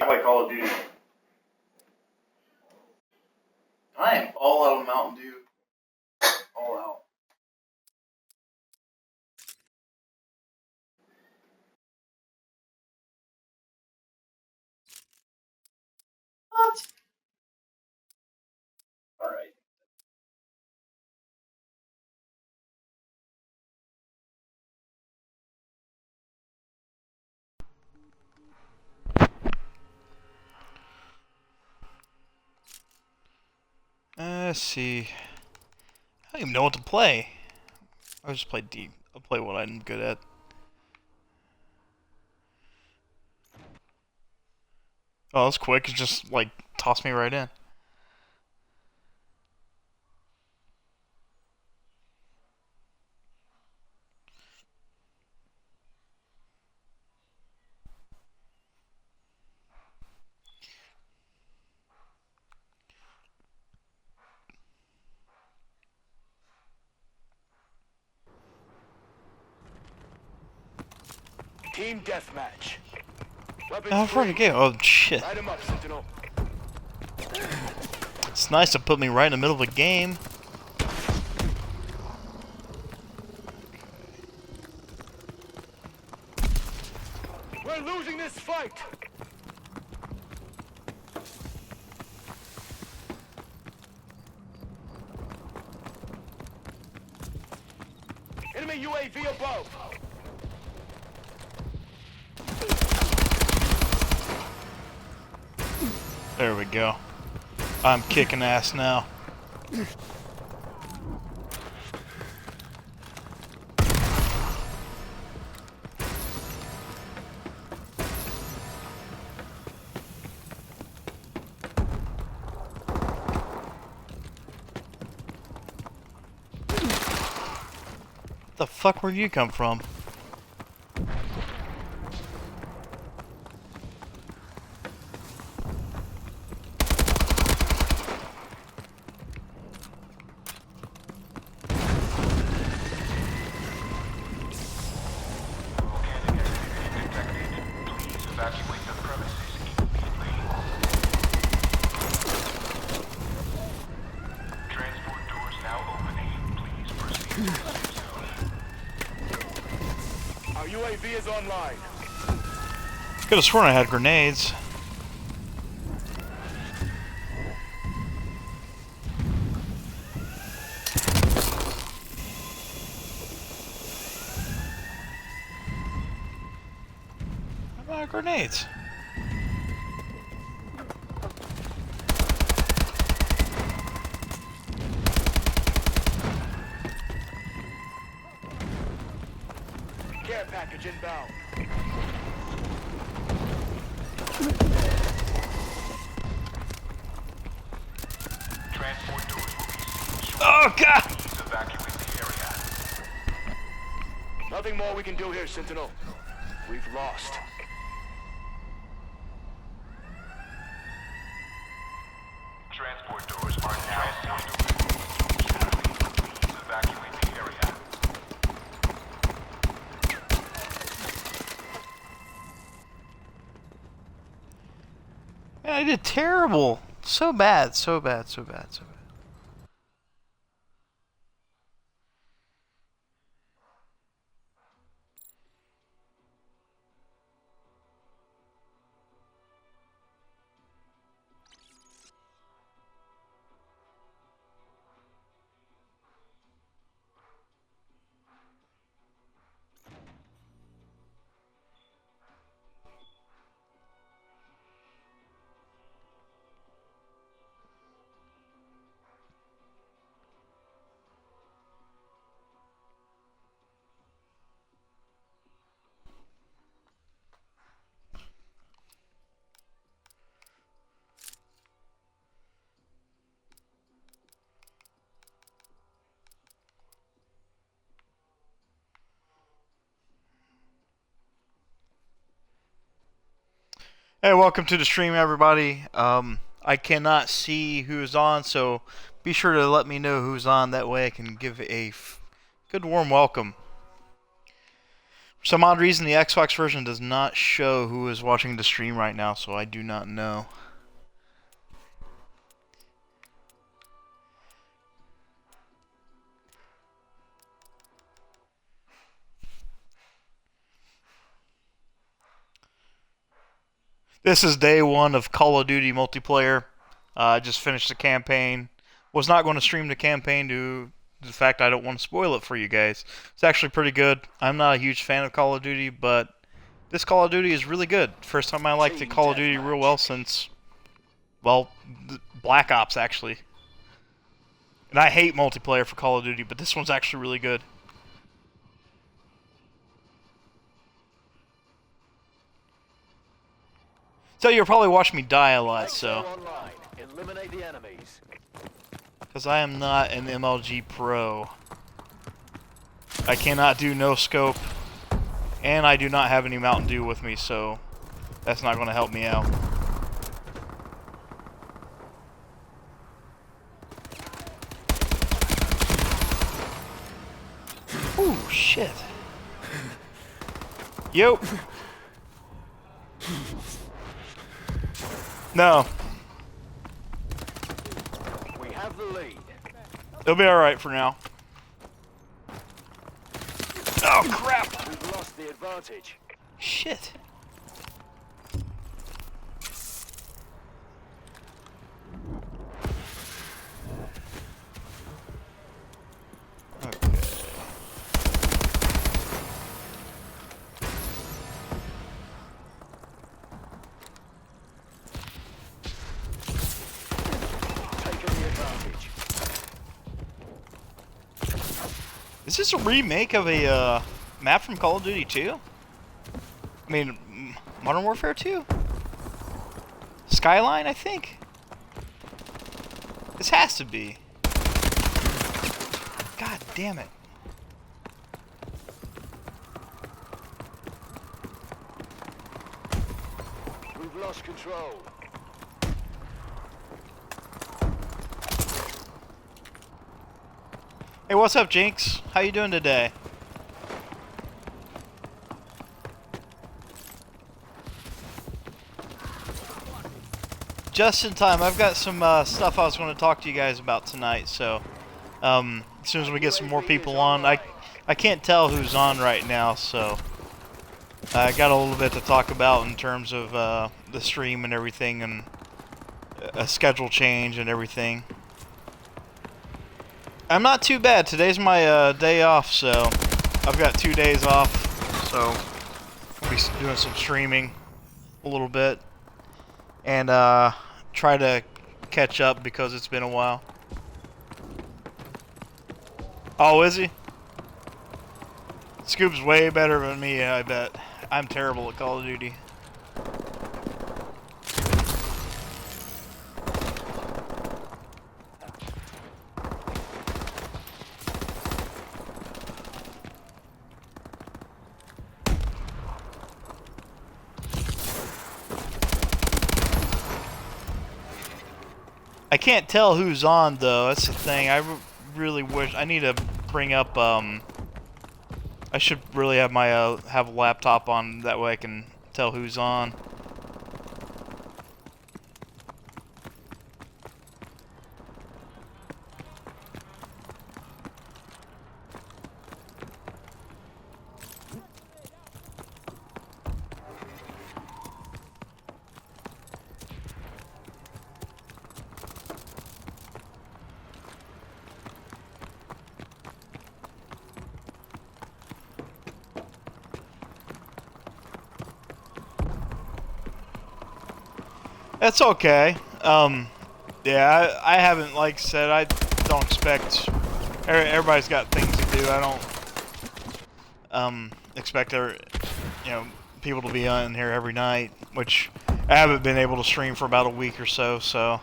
play Call of Duty. I am all out of Mountain Dew. All out. What? Alright. Let's see. I don't even know what to play. I'll just play D. I'll play what I'm good at. Oh, that's quick. It just, like, tossed me right in. Team deathmatch. How far to go? Oh, shit. Light 'em up, Sentinel. It's nice to put me right in the middle of a game. We're losing this fight. Enemy UAV above. There we go. I'm kicking ass now. The fuck, where'd you come from? Our UAV is online. Could have sworn I had grenades. How about grenades? Care package inbound. Transport doors will be sealed. Oh god! Please evacuate the area. Nothing more we can do here, Sentinel. We've lost. Transport doors are now sealed. Please evacuate the area. Man, I did terrible. So bad, so bad, so bad, so bad. Hey, welcome to the stream, everybody. I cannot see who's on, so be sure to let me know who's on. That way I can give a good warm welcome. For some odd reason, the Xbox version does not show who is watching the stream right now, so I do not know. This is day 1 of Call of Duty multiplayer. I just finished the campaign. Was not going to stream the campaign due to the fact I don't want to spoil it for you guys. It's actually pretty good. I'm not a huge fan of Call of Duty, but this Call of Duty is really good. First time I liked the Call of Duty real well since, well, Black Ops actually. And I hate multiplayer for Call of Duty, but this one's actually really good. So you'll probably watch me die a lot, so. Eliminate the enemies. Because I am not an MLG pro. I cannot do no scope. And I do not have any Mountain Dew with me, so that's not going to help me out. Ooh, shit. Yo. No. We have the lead. It'll be alright for now. Oh, crap. We've lost the advantage. Shit. Okay. Is this a remake of a map from Call of Duty 2? I mean, Modern Warfare 2? Skyline, I think? This has to be. God damn it. We've lost control. Hey, what's up, Jinx? How you doing today? Just in time. I've got some stuff I was going to talk to you guys about tonight, so as soon as we get some more people on, I can't tell who's on right now, so I got a little bit to talk about in terms of the stream and everything, and a schedule change and everything. I'm not too bad. Today's my day off, so I've got 2 days off, so I'll be doing some streaming a little bit and try to catch up because it's been a while. Oh, is he? Scoop's way better than me, I bet. I'm terrible at Call of Duty. I can't tell who's on though. That's the thing. I really wish I need to bring up. I should really have my have a laptop on, that way I can tell who's on. That's okay. Yeah, I haven't, like I said, I don't expect, everybody's got things to do. I don't, expect people to be on here every night, which I haven't been able to stream for about a week or so, so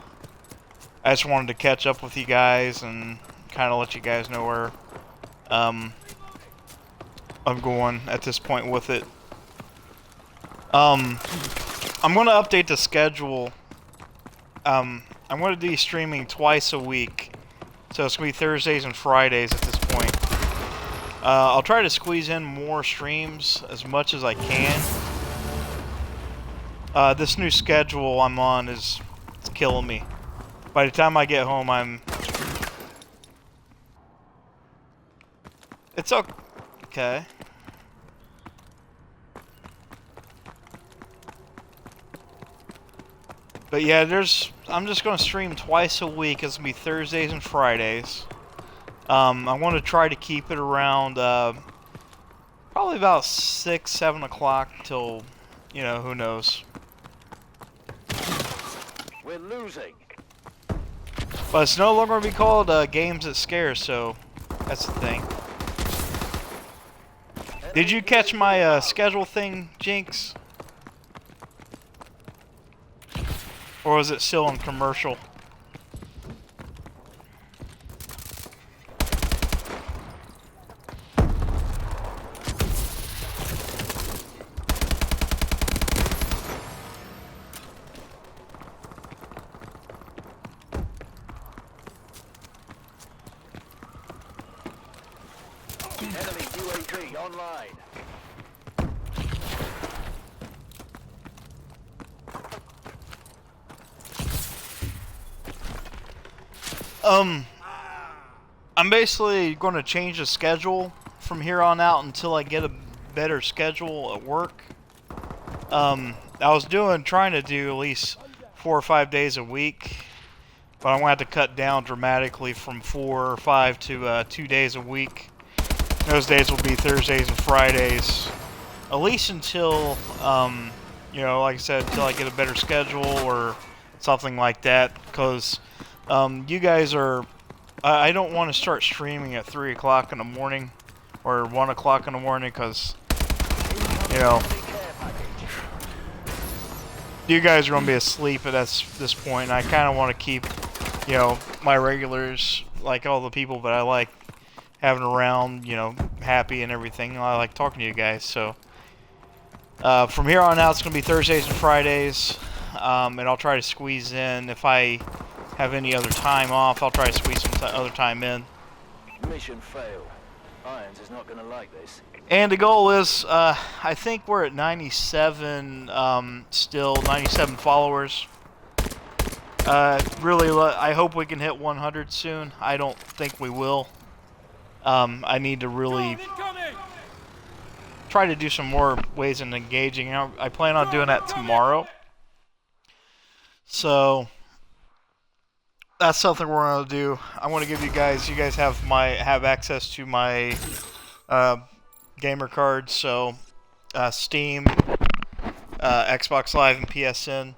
I just wanted to catch up with you guys and kind of let you guys know where, I'm going at this point with it. I'm going to update the schedule. I'm going to be streaming twice a week. So it's going to be Thursdays and Fridays at this point. I'll try to squeeze in more streams as much as I can. This new schedule I'm on it's killing me. By the time I get home, it's okay. But yeah, I'm just gonna stream twice a week. It's gonna be Thursdays and Fridays. I want to try to keep it around probably about 6, 7 o'clock till, you know, who knows. We're losing. But it's no longer going to be called Games That Scare, so that's the thing. Did you catch my schedule thing, Jinx? Or was it still in commercial? Enemy UAV online. I'm basically going to change the schedule from here on out until I get a better schedule at work. I was trying to do at least 4 or 5 days a week, but I'm going to have to cut down dramatically from 4 or 5 to 2 days a week. Those days will be Thursdays and Fridays, at least until, you know, like I said, until I get a better schedule or something like that, because you guys are, I don't want to start streaming at 3 o'clock in the morning or 1 o'clock in the morning, because, you know, you guys are going to be asleep at this point, and I kind of want to keep, you know, my regulars, like all the people that I like having around, you know, happy and everything. I like talking to you guys, so from here on out it's going to be Thursdays and Fridays, and I'll try to squeeze in, if I have any other time off, I'll try to squeeze some other time in. Mission failed. Irons is not going to like this. And the goal is, I think we're at 97, still 97 followers. Really, I hope we can hit 100 soon. I don't think we will. I need to really try to do some more ways in engaging. You know, I plan on doing that tomorrow. So that's something we're gonna do. I want to give you guys have access to my gamer cards, so Steam, Xbox Live, and PSN.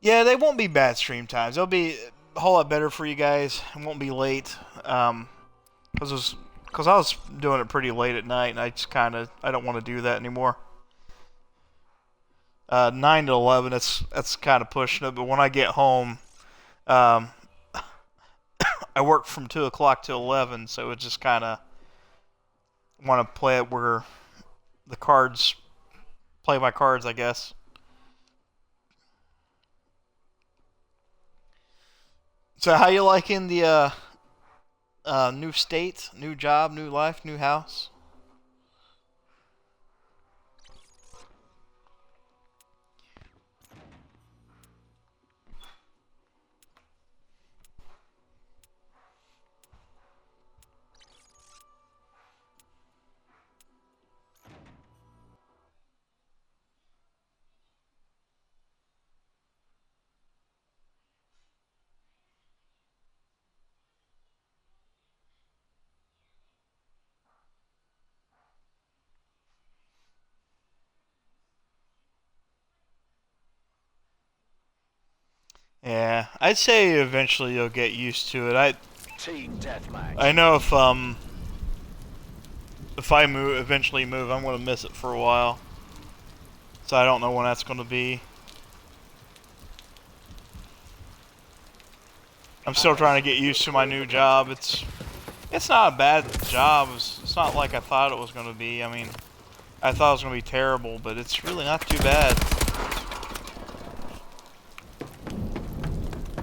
Yeah, they won't be bad stream times. They'll be a whole lot better for you guys. It won't be late, because I was doing it pretty late at night, and I don't want to do that anymore. 9 to 11, that's kind of pushing it. But when I get home, I work from 2 o'clock to 11, so it just kind of want to play it where the cards play my cards, I guess. So how you liking the new state, new job, new life, new house? Yeah, I'd say eventually you'll get used to it. Team deathmatch. I know if I eventually move, I'm gonna miss it for a while. So I don't know when that's gonna be. I'm still trying to get used to my new job. It's not a bad job. It's not like I thought it was gonna be. I mean, I thought it was gonna be terrible, but it's really not too bad.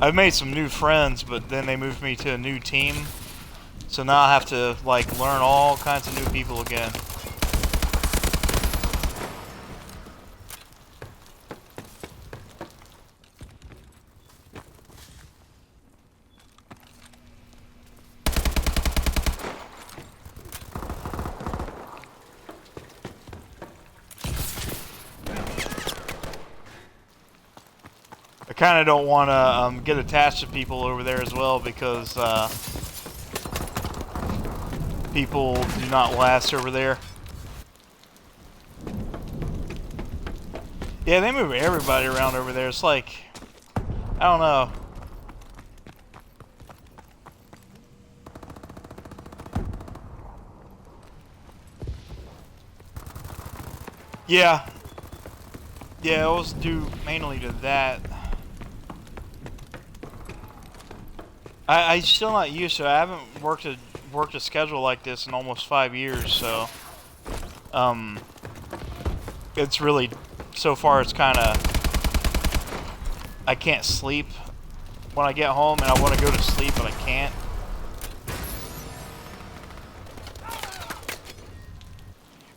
I've made some new friends, but then they moved me to a new team. So now I have to like learn all kinds of new people again. I kind of don't want to get attached to people over there as well because people do not last over there. Yeah, they move everybody around over there. It's like, I don't know. Yeah. Yeah, it was due mainly to that. I'm still not used to it. I haven't worked a schedule like this in almost 5 years, so it's really, so far it's kind of, I can't sleep when I get home, and I want to go to sleep but I can't.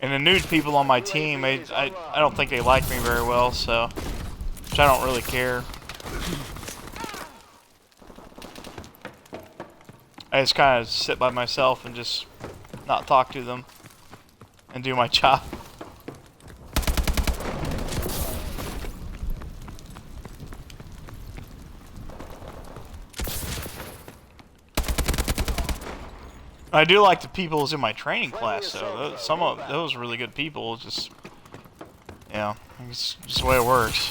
And the new people on my team, I don't think they like me very well, so, which I don't really care. I just kind of sit by myself and just not talk to them and do my job. I do like the people who's in my training class, though. Some of those really good people. Just, yeah, it's just the way it works.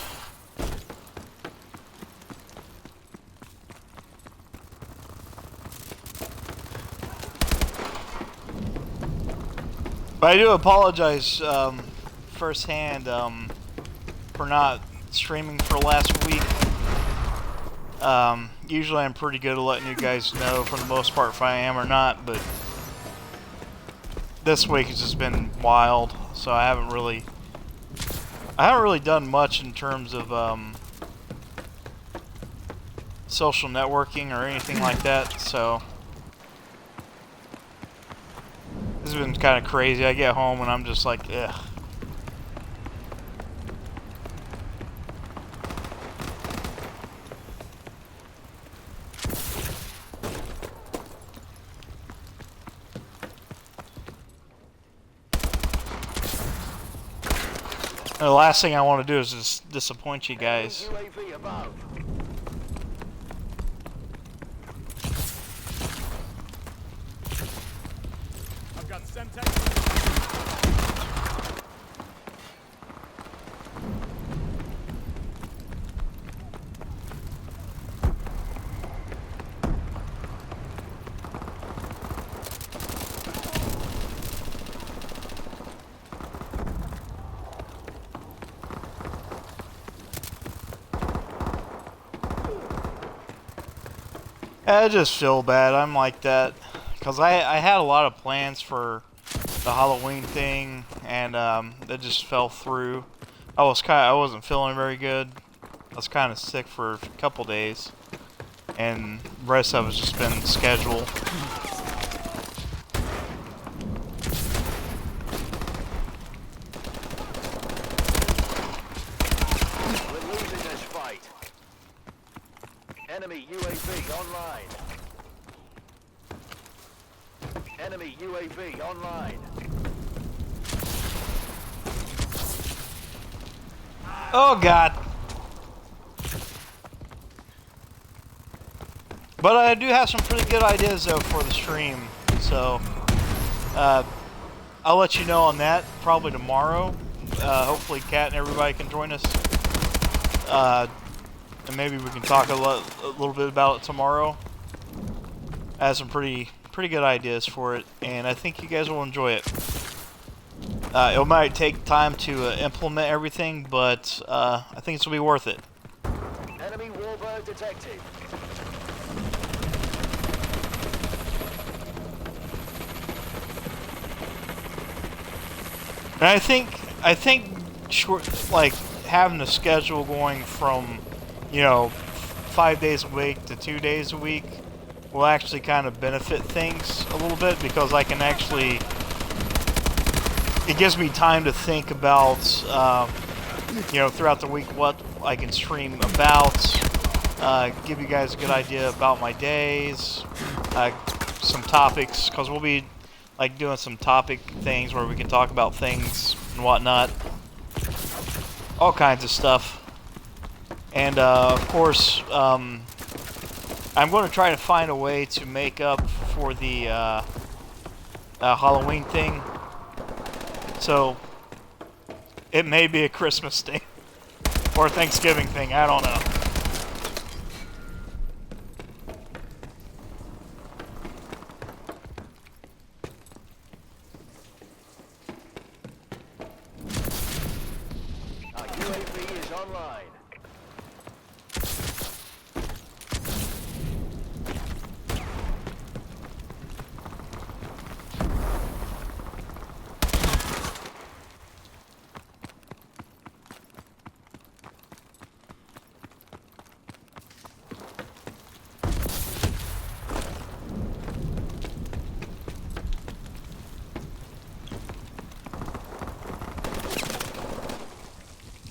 But I do apologize firsthand for not streaming for last week. Usually I'm pretty good at letting you guys know for the most part if I am or not, but this week has just been wild, so I haven't really done much in terms of social networking or anything like that, so this has been kind of crazy. I get home and I'm just like, ugh. The last thing I want to do is just disappoint you guys. UAV above. I've got Semtex. I just feel bad. I'm like that because I had a lot of plans for the Halloween thing, and that just fell through. I wasn't feeling very good. I was kind of sick for a couple days, and the rest of it's just been scheduled. We're losing this fight. Enemy UAV online. Enemy UAV online. Oh God! But I do have some pretty good ideas though for the stream, so I'll let you know on that probably tomorrow. Hopefully Kat and everybody can join us, and maybe we can talk a little bit about it tomorrow. I have some pretty good ideas for it, and I think you guys will enjoy it. It might take time to implement everything, but I think it's going to be worth it. Enemy warbird detected. And I think short, like having a schedule going from, you know, 5 days a week to 2 days a week will actually kind of benefit things a little bit, because I can actually, it gives me time to think about, you know, throughout the week what I can stream about, give you guys a good idea about my days, some topics, because we'll be like doing some topic things where we can talk about things and whatnot, all kinds of stuff. And of course, I'm going to try to find a way to make up for the Halloween thing. So it may be a Christmas thing or a Thanksgiving thing. I don't know. Our UAV is online.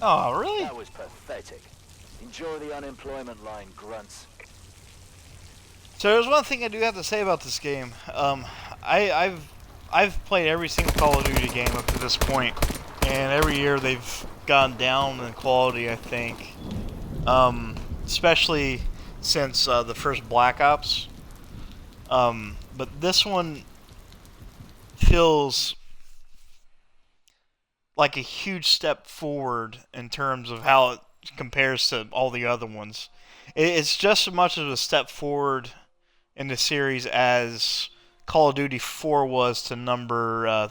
Oh, really? That was pathetic. Enjoy the unemployment line, grunts. So there's one thing I do have to say about this game. I've played every single Call of Duty game up to this point, and every year they've gone down in quality, I think. Especially since the first Black Ops. But this one feels like a huge step forward in terms of how it compares to all the other ones. It's just as much of a step forward in the series as Call of Duty 4 was to number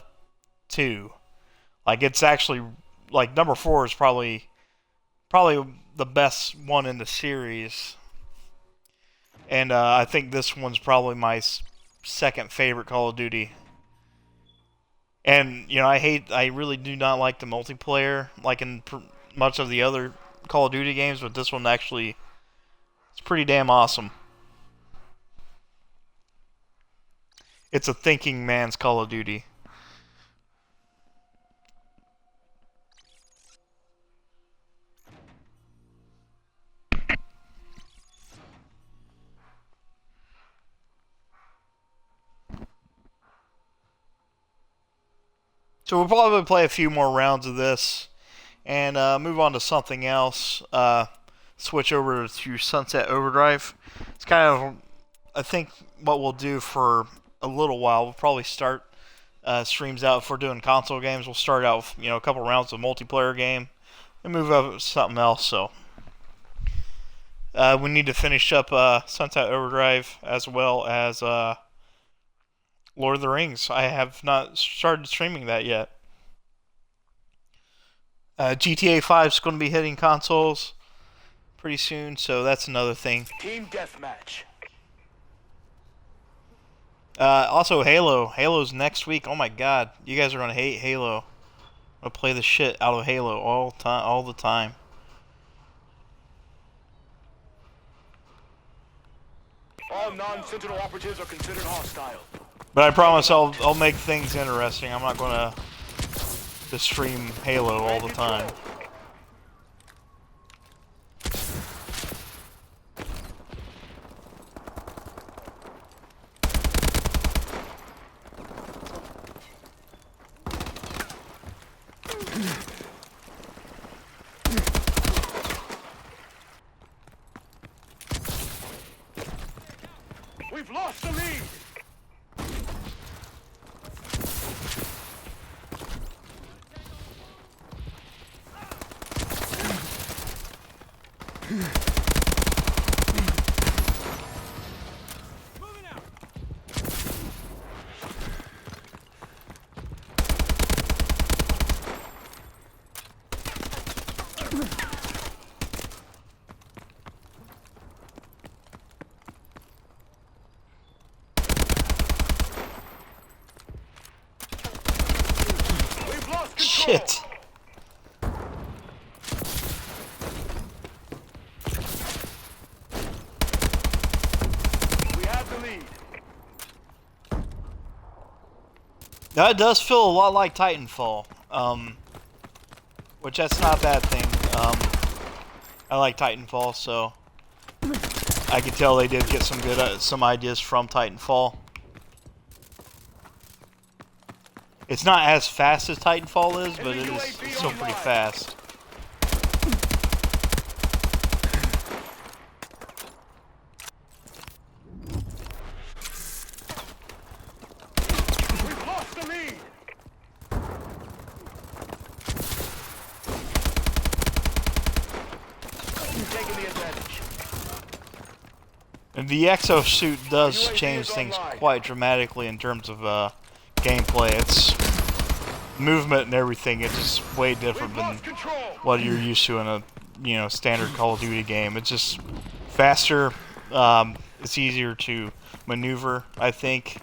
2. Like, it's actually, like, number 4 is probably the best one in the series. And I think this one's probably my second favorite Call of Duty. And, you know, I really do not like the multiplayer, like in much of the other Call of Duty games, but this one actually, it's pretty damn awesome. It's a thinking man's Call of Duty. So we'll probably play a few more rounds of this and move on to something else. Switch over to Sunset Overdrive. It's kind of, I think, what we'll do for a little while. We'll probably start streams out if we're doing console games. We'll start out with, you know, a couple rounds of multiplayer game and move over to something else. So we need to finish up Sunset Overdrive as well as Lord of the Rings. I have not started streaming that yet. GTA 5 is going to be hitting consoles pretty soon, so that's another thing. Team deathmatch. Also, Halo. Halo's next week. Oh my god, you guys are going to hate Halo. I'm going to play the shit out of Halo all the time. All non-Sentinel operatives are considered hostile. But I promise I'll make things interesting. I'm not going to stream Halo all the time. We've lost the lead. Shit. Now it does feel a lot like Titanfall, which that's not a bad thing. I like Titanfall, so I can tell they did get some good some ideas from Titanfall. It's not as fast as Titanfall is, but it is still pretty fast. We've lost the lead. Taking the advantage. And the exosuit does change things quite dramatically in terms of gameplay. It's movement and everything. It's just way different than what you're used to in a standard Call of Duty game. It's just faster. It's easier to maneuver, I think.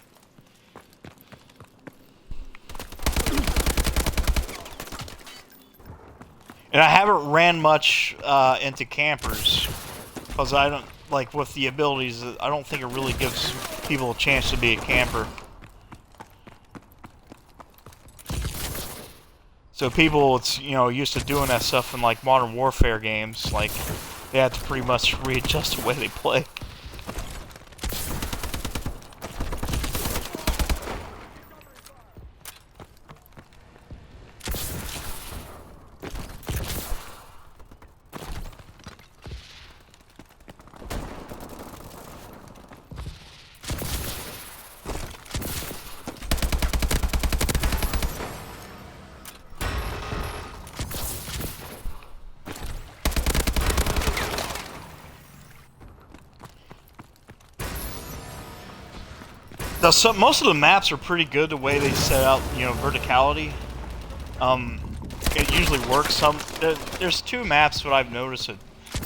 And I haven't ran much into campers because I don't like with the abilities. I don't think it really gives people a chance to be a camper. So people, it's used to doing that stuff in like Modern Warfare games. Like they have to pretty much readjust the way they play. Most of the maps are pretty good the way they set out, verticality. It usually works. There's two maps that I've noticed that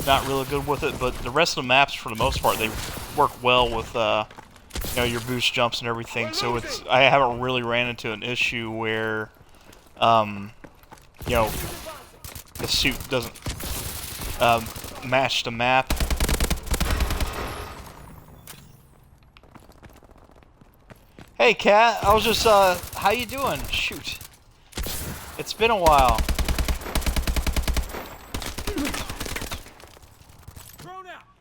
not really good with it, but the rest of the maps, for the most part, they work well with your boost jumps and everything. So I haven't really ran into an issue where the suit doesn't match the map. Hey, Kat, I was just, how you doing? Shoot. It's been a while.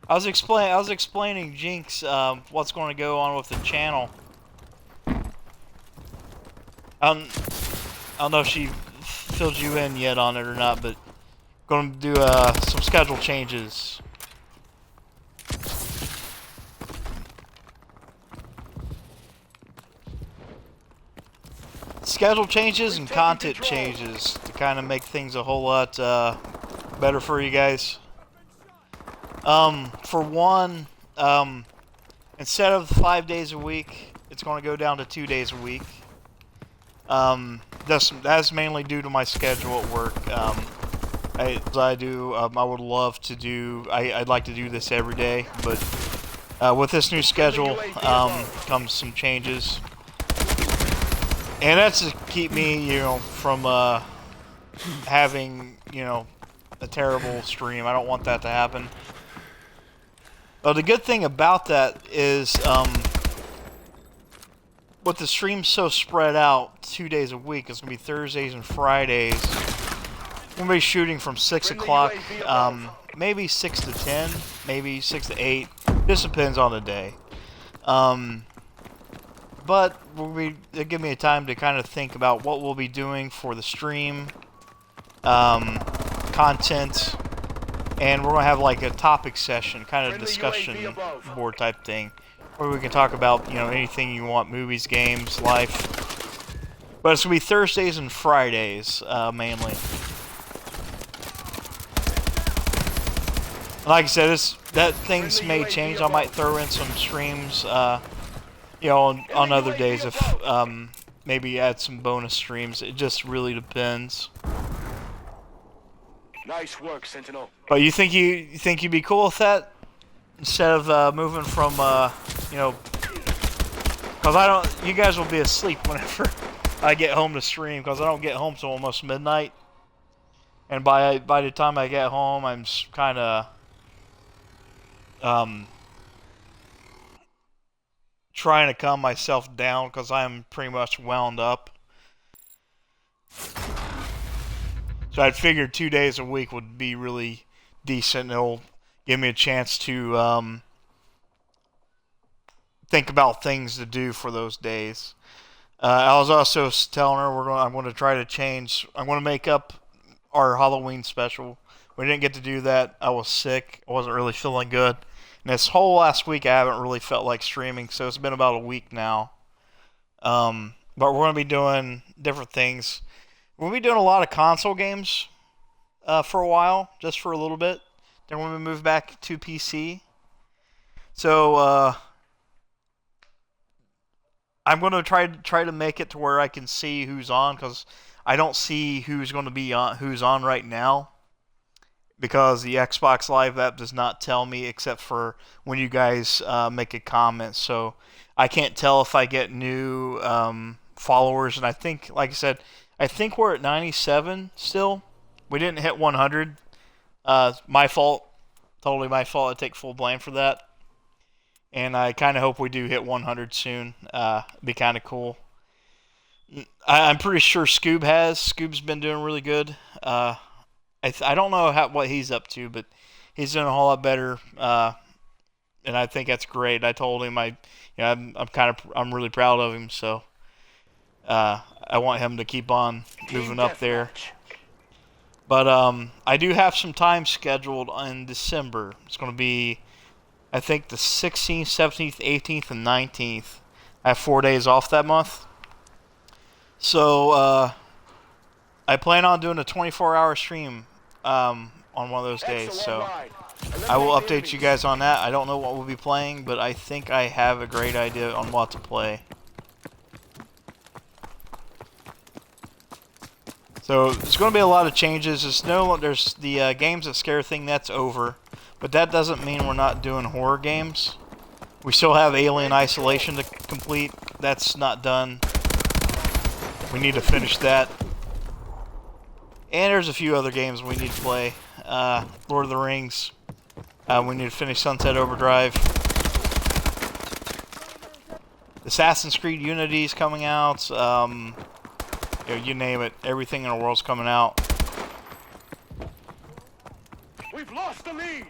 I was explaining Jinx, what's going to go on with the channel. I don't know if she filled you in yet on it or not, but going to do, some schedule changes. Schedule changes and content changes to kind of make things a whole lot better for you guys. For one, instead of 5 days a week, it's going to go down to 2 days a week. That's mainly due to my schedule at work. I would love to do. I'd like to do this every day, but with this new schedule comes some changes. And that's to keep me, from having, a terrible stream. I don't want that to happen. But the good thing about that is, with the stream so spread out 2 days a week, it's going to be Thursdays and Fridays. I'm going to be shooting from 6 o'clock, maybe 6 to 10, maybe 6 to 8. Just depends on the day. But it'll give me a time to kind of think about what we'll be doing for the stream, content, and we're going to have like a topic session, kind of discussion board type thing, where we can talk about, anything you want, movies, games, life. But it's going to be Thursdays and Fridays, mainly. Like I said, that things may change. I might throw in some streams, on other days, if maybe add some bonus streams. It just really depends. Nice work, Sentinel. But you think you'd be cool with that instead of moving from because you guys will be asleep whenever I get home to stream, because I don't get home till almost midnight, and by the time I get home, I'm kind of trying to calm myself down because I'm pretty much wound up. So I figured 2 days a week would be really decent. It'll give me a chance to think about things to do for those days. I was also telling her I'm going to try to change. I'm going to make up our Halloween special. We didn't get to do that. I was sick. I wasn't really feeling good. And this whole last week, I haven't really felt like streaming, so it's been about a week now. But we're going to be doing different things. We'll be doing a lot of console games for a while, just for a little bit. Then we're going to move back to PC. So I'm going to try to make it to where I can see who's on, because I don't see who's going to be on, who's on right now, because the Xbox Live app does not tell me except for when you guys make a comment. So I can't tell if I get new followers. And I think, like I said, I think we're at 97 still. We didn't hit 100. My fault. Totally my fault. I take full blame for that. And I kind of hope we do hit 100 soon. It'd be kind of cool. I'm pretty sure Scoob has. Scoob's been doing really good. I don't know what he's up to, but he's doing a whole lot better. And I think that's great. I told him I'm really proud of him. So I want him to keep on moving up there. But I do have some time scheduled in December. It's going to be, I think, the 16th, 17th, 18th, and 19th. I have 4 days off that month. So I plan on doing a 24-hour stream on one of those days. So I will update you guys on that. I don't know what we'll be playing, but I think I have a great idea on what to play. So there's going to be a lot of changes. There's the games that scare thing, that's over. But that doesn't mean we're not doing horror games. We still have Alien Isolation to complete. That's not done. We need to finish that. And there's a few other games we need to play. Lord of the Rings. We need to finish Sunset Overdrive. Assassin's Creed Unity is coming out. You name it. Everything in the world's coming out. We've lost the lead.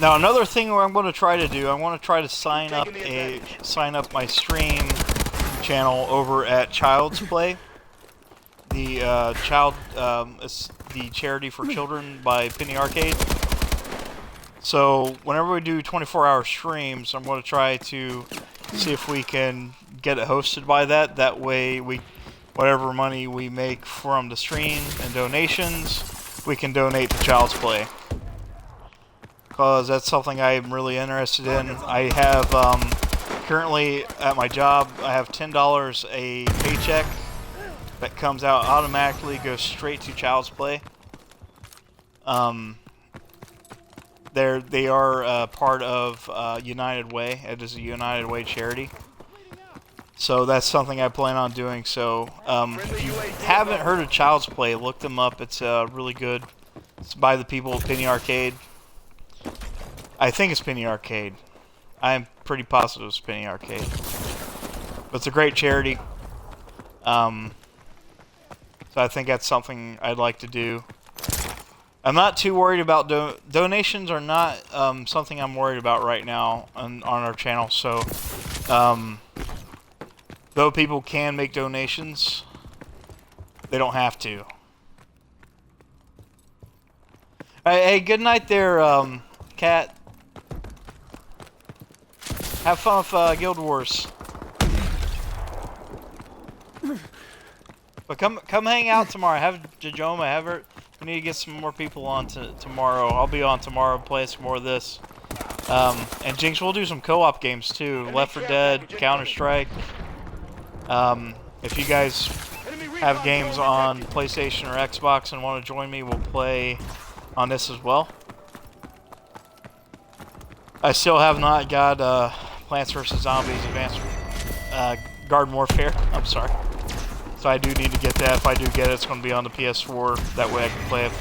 Now another thing I'm going to try to do, I want to try to sign up my stream channel over at Child's Play. The it's the charity for children by Penny Arcade. So whenever we do 24-hour streams, I'm going to try to see if we can get it hosted by that. That way, whatever money we make from the stream and donations, we can donate to Child's Play. Because that's something I'm really interested in. I have currently at my job, I have $10 a paycheck that comes out automatically, goes straight to Child's Play. They are part of United Way. It is a United Way charity. So that's something I plan on doing. So if you haven't heard of Child's Play, look them up. It's really good. It's by the people of Penny Arcade. I think it's Penny Arcade. I'm pretty positive it's Penny Arcade. But it's a great charity. So I think that's something I'd like to do. I'm not too worried about donations are not something I'm worried about right now on our channel. So though people can make donations, they don't have to. Hey, good night there, Cat. Have fun with Guild Wars. But come hang out tomorrow. Have Jajoma. Have her. We need to get some more people on tomorrow. I'll be on tomorrow, play some more of this. And Jinx, we'll do some co-op games too. Left 4 Dead, Counter-Strike. If you guys have games on PlayStation or Xbox and want to join me, we'll play on this as well. I still have not got Plants vs. Zombies Advanced Garden Warfare. I'm sorry. So I do need to get that. If I do get it, it's going to be on the PS4. That way I can play with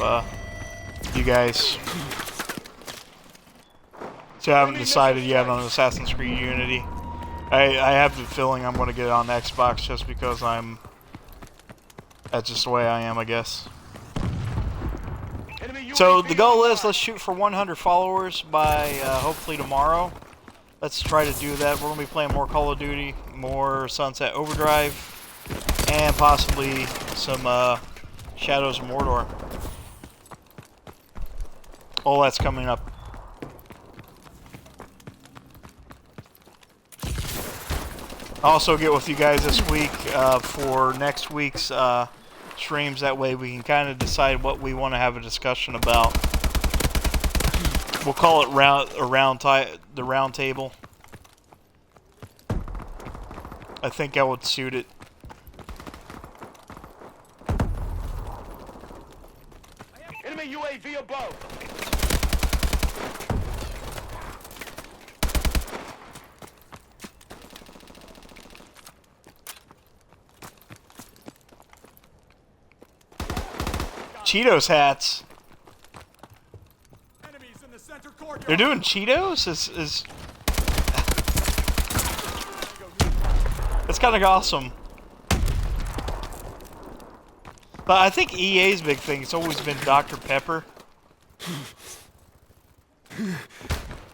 you guys. So I haven't decided yet on Assassin's Creed Unity. I have the feeling I'm going to get it on Xbox just because that's just the way I am, I guess. So the goal is let's shoot for 100 followers by hopefully tomorrow. Let's try to do that. We're going to be playing more Call of Duty, more Sunset Overdrive, and possibly some Shadows of Mordor. All that's coming up. I'll also get with you guys this week for next week's streams. That way we can kind of decide what we want to have a discussion about. We'll call it the round table. I think I would suit it. Enemy UAV above. Cheetos hats. Enemies in the center courtyard. They're doing Cheetos? That's kind of awesome. But I think EA's big thing has always been Dr. Pepper.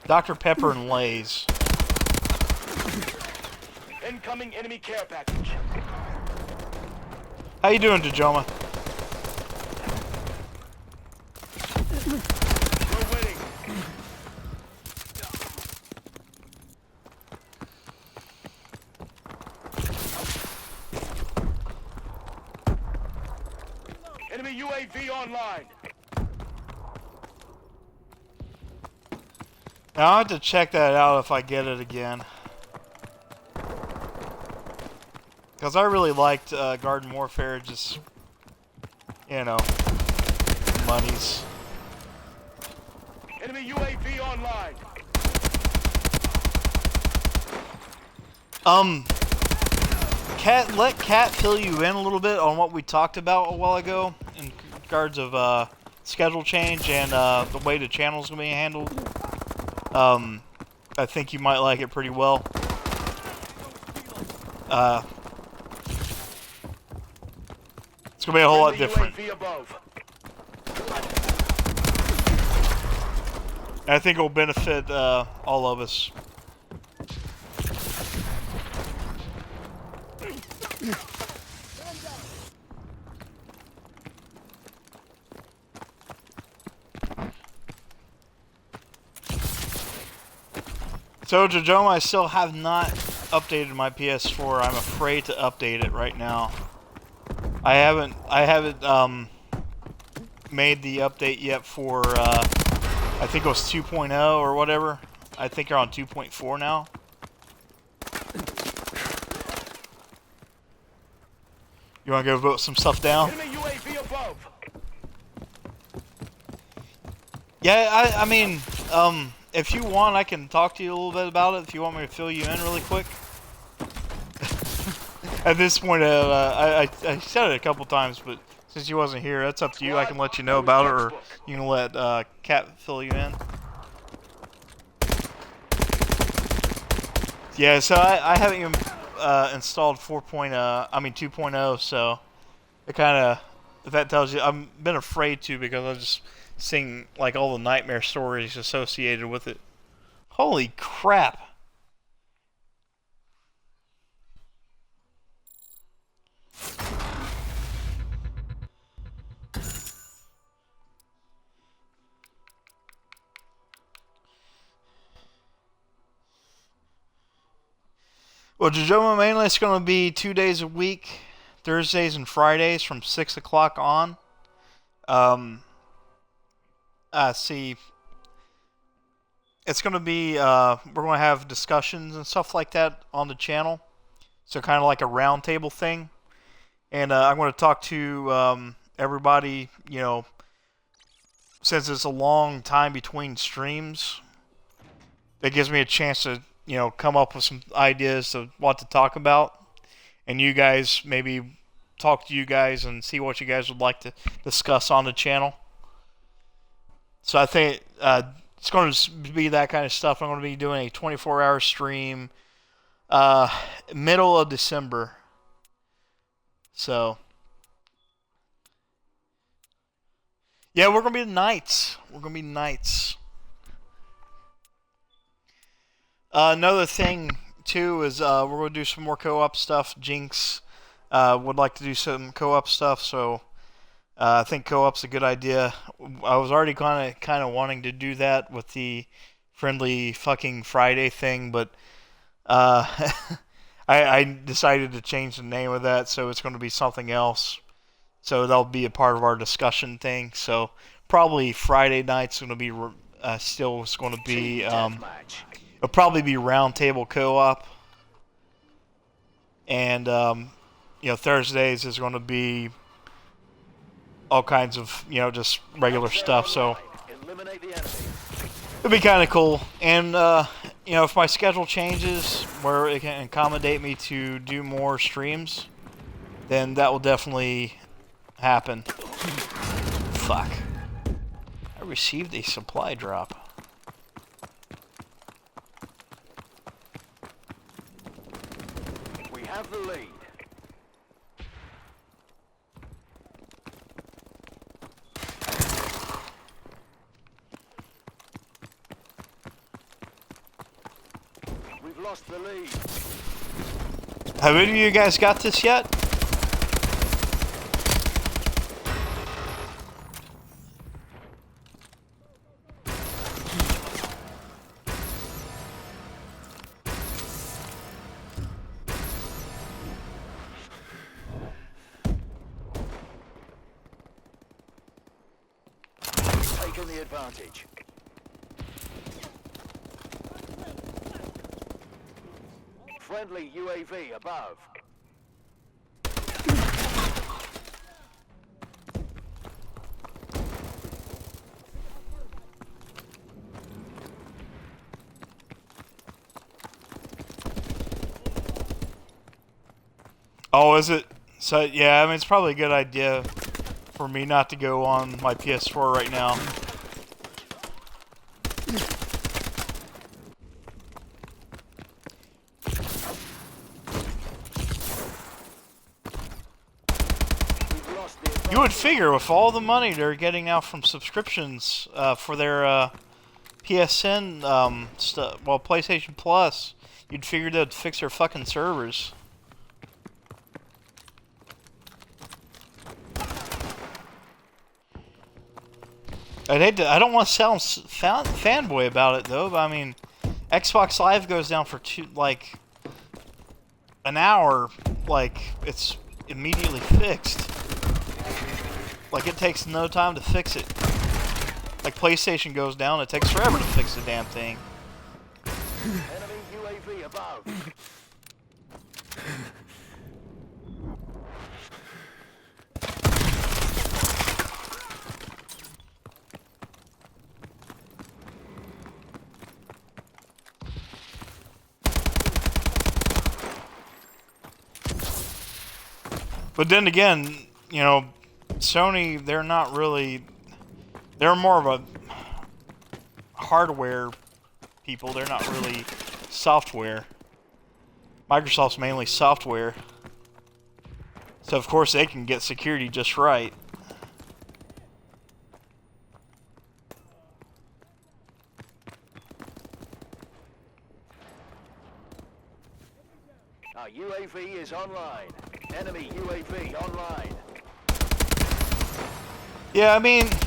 Dr. Pepper and Lay's. Incoming enemy care package. How you doing, Dejoma? We're winning. Enemy UAV online. Now I'll have to check that out if I get it again. Because I really liked Garden Warfare, just, you know, monies. Enemy UAV online. Let Kat fill you in a little bit on what we talked about a while ago in regards of schedule change and the way the channel's gonna be handled. I think you might like it pretty well. It's gonna be a whole lot different. UAV above. I think it will benefit all of us. So, Jojoma, I still have not updated my PS4. I'm afraid to update it right now. I haven't made the update yet for I think it was 2.0 or whatever. I think you're on 2.4 now. You want to go vote some stuff down? Enemy UAV above. Yeah, I mean, if you want, I can talk to you a little bit about it. If you want me to fill you in really quick. At this point, I said it a couple times, but since you wasn't here, that's up to you. I can let you know about it, or you can let Kat fill you in. Yeah, so I haven't even installed 2.0, so it kind of, if that tells you, I've been afraid to because I was just seeing like all the nightmare stories associated with it. Holy crap. Well, Jojoma, mainly it's going to be 2 days a week, Thursdays and Fridays from 6 o'clock on. See, it's going to be, we're going to have discussions and stuff like that on the channel. So kind of like a round table thing. And I'm going to talk to everybody, you know, since it's a long time between streams. It gives me a chance to, you know, come up with some ideas of what to talk about. And you guys maybe talk to you guys and see what you guys would like to discuss on the channel. So I think it's going to be that kind of stuff. I'm going to be doing a 24-hour stream middle of December. So yeah, we're going to be nights. Another thing too is we're going to do some more co-op stuff. Jinx would like to do some co-op stuff, so I think co-op's a good idea. I was already kind of wanting to do that with the Friendly Fucking Friday thing, but I decided to change the name of that, so it's going to be something else. So that'll be a part of our discussion thing. So probably Friday night's going to be still is going to be it'll probably be roundtable co-op, and you know, Thursdays is going to be all kinds of, you know, just regular stuff. So it'll be kind of cool. And you know, if my schedule changes where it can accommodate me to do more streams, then that will definitely happen. Fuck. I received a supply drop. We have the lead. We've lost the lead. Have any of you guys got this yet? Taken the advantage. Friendly UAV above. Oh, is it? So, yeah, I mean, it's probably a good idea for me not to go on my PS4 right now. You would figure with all the money they're getting now from subscriptions for their PSN stuff, well, PlayStation Plus, you'd figure they'd fix their fucking servers. I don't want to sound fanboy about it though, but I mean, Xbox Live goes down for an hour, like it's immediately fixed. Like it takes no time to fix it. Like PlayStation goes down, it takes forever to fix the damn thing. Enemy UAV above. But then again, you know, Sony, they're not really, they're more of a hardware people, they're not really software. Microsoft's mainly software. So of course they can get security just right. Our UAV is online. Enemy UAV online. Yeah, I mean, Enemy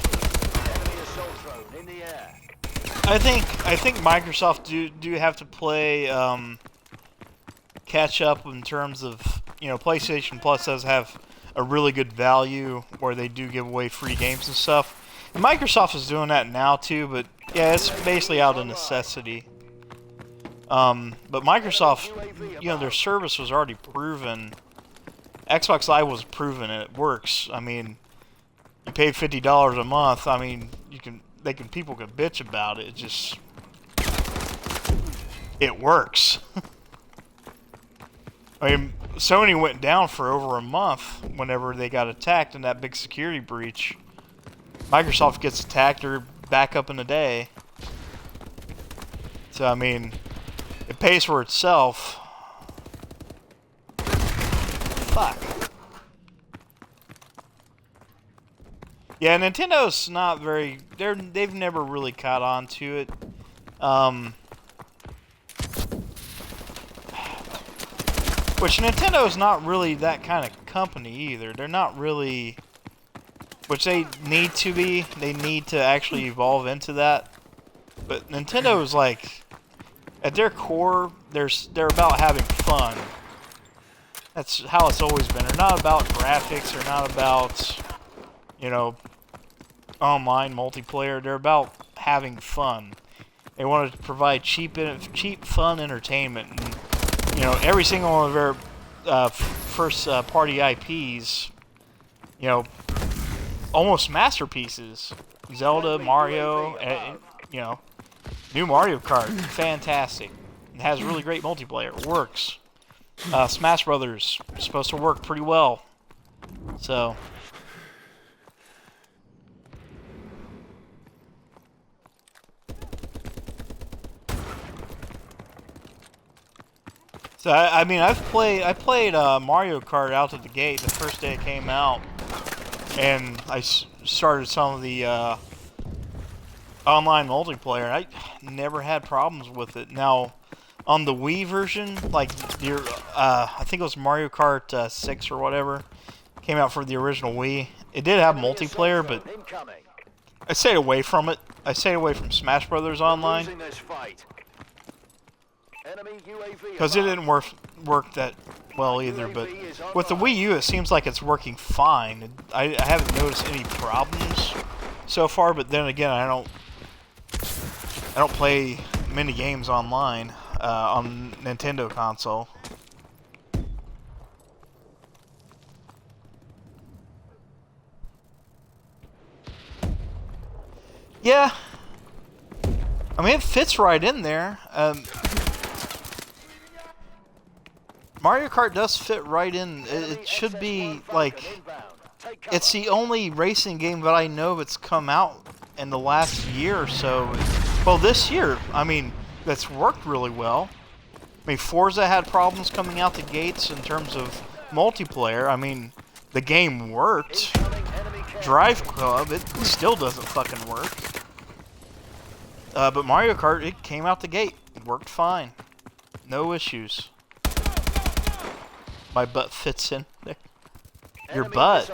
assault drone in the air. I think Microsoft do have to play catch up in terms of, you know, PlayStation Plus does have a really good value where they do give away free games and stuff. And Microsoft is doing that now too, but yeah, it's basically out of necessity. But Microsoft, you know, their service was already proven. Xbox Live was proven and it works. I mean, you pay $50 a month. I mean, people can bitch about it. It just, it works. I mean, Sony went down for over a month whenever they got attacked in that big security breach. Microsoft gets attacked, or back up in a day. So, I mean, it pays for itself. Fuck. Yeah, Nintendo's not very... They've never really caught on to it. Which Nintendo's not really that kind of company either. They're not really... Which they need to be. They need to actually evolve into that. But Nintendo's like... At their core, they're about having fun. That's how it's always been. They're not about graphics. They're not about, you know, online multiplayer. They're about having fun. They want to provide cheap, fun entertainment. And, you know, every single one of their first-party IPs, you know, almost masterpieces. Zelda, Mario, and, you know, new Mario Kart, fantastic. It has really great multiplayer. It works. Smash Brothers is supposed to work pretty well. So... So I mean, I played Mario Kart out of the gate the first day it came out, and I started some of the online multiplayer. I never had problems with it. Now, on the Wii version, like your I think it was Mario Kart 6 or whatever, came out for the original Wii. It did have multiplayer, but I stayed away from it. I stayed away from Smash Brothers Online. Because it didn't work that well either, but with the Wii U it seems like it's working fine. I haven't noticed any problems so far, but then again I don't play many games online on Nintendo console. Yeah, I mean it fits right in there. Mario Kart does fit right in. It should be, like, it's the only racing game that I know that's come out in the last year or so. Well, this year, I mean, that's worked really well. I mean, Forza had problems coming out the gates in terms of multiplayer. I mean, the game worked. Drive Club, it still doesn't fucking work. But Mario Kart, it came out the gate. It worked fine. No issues. My butt fits in there. Your butt.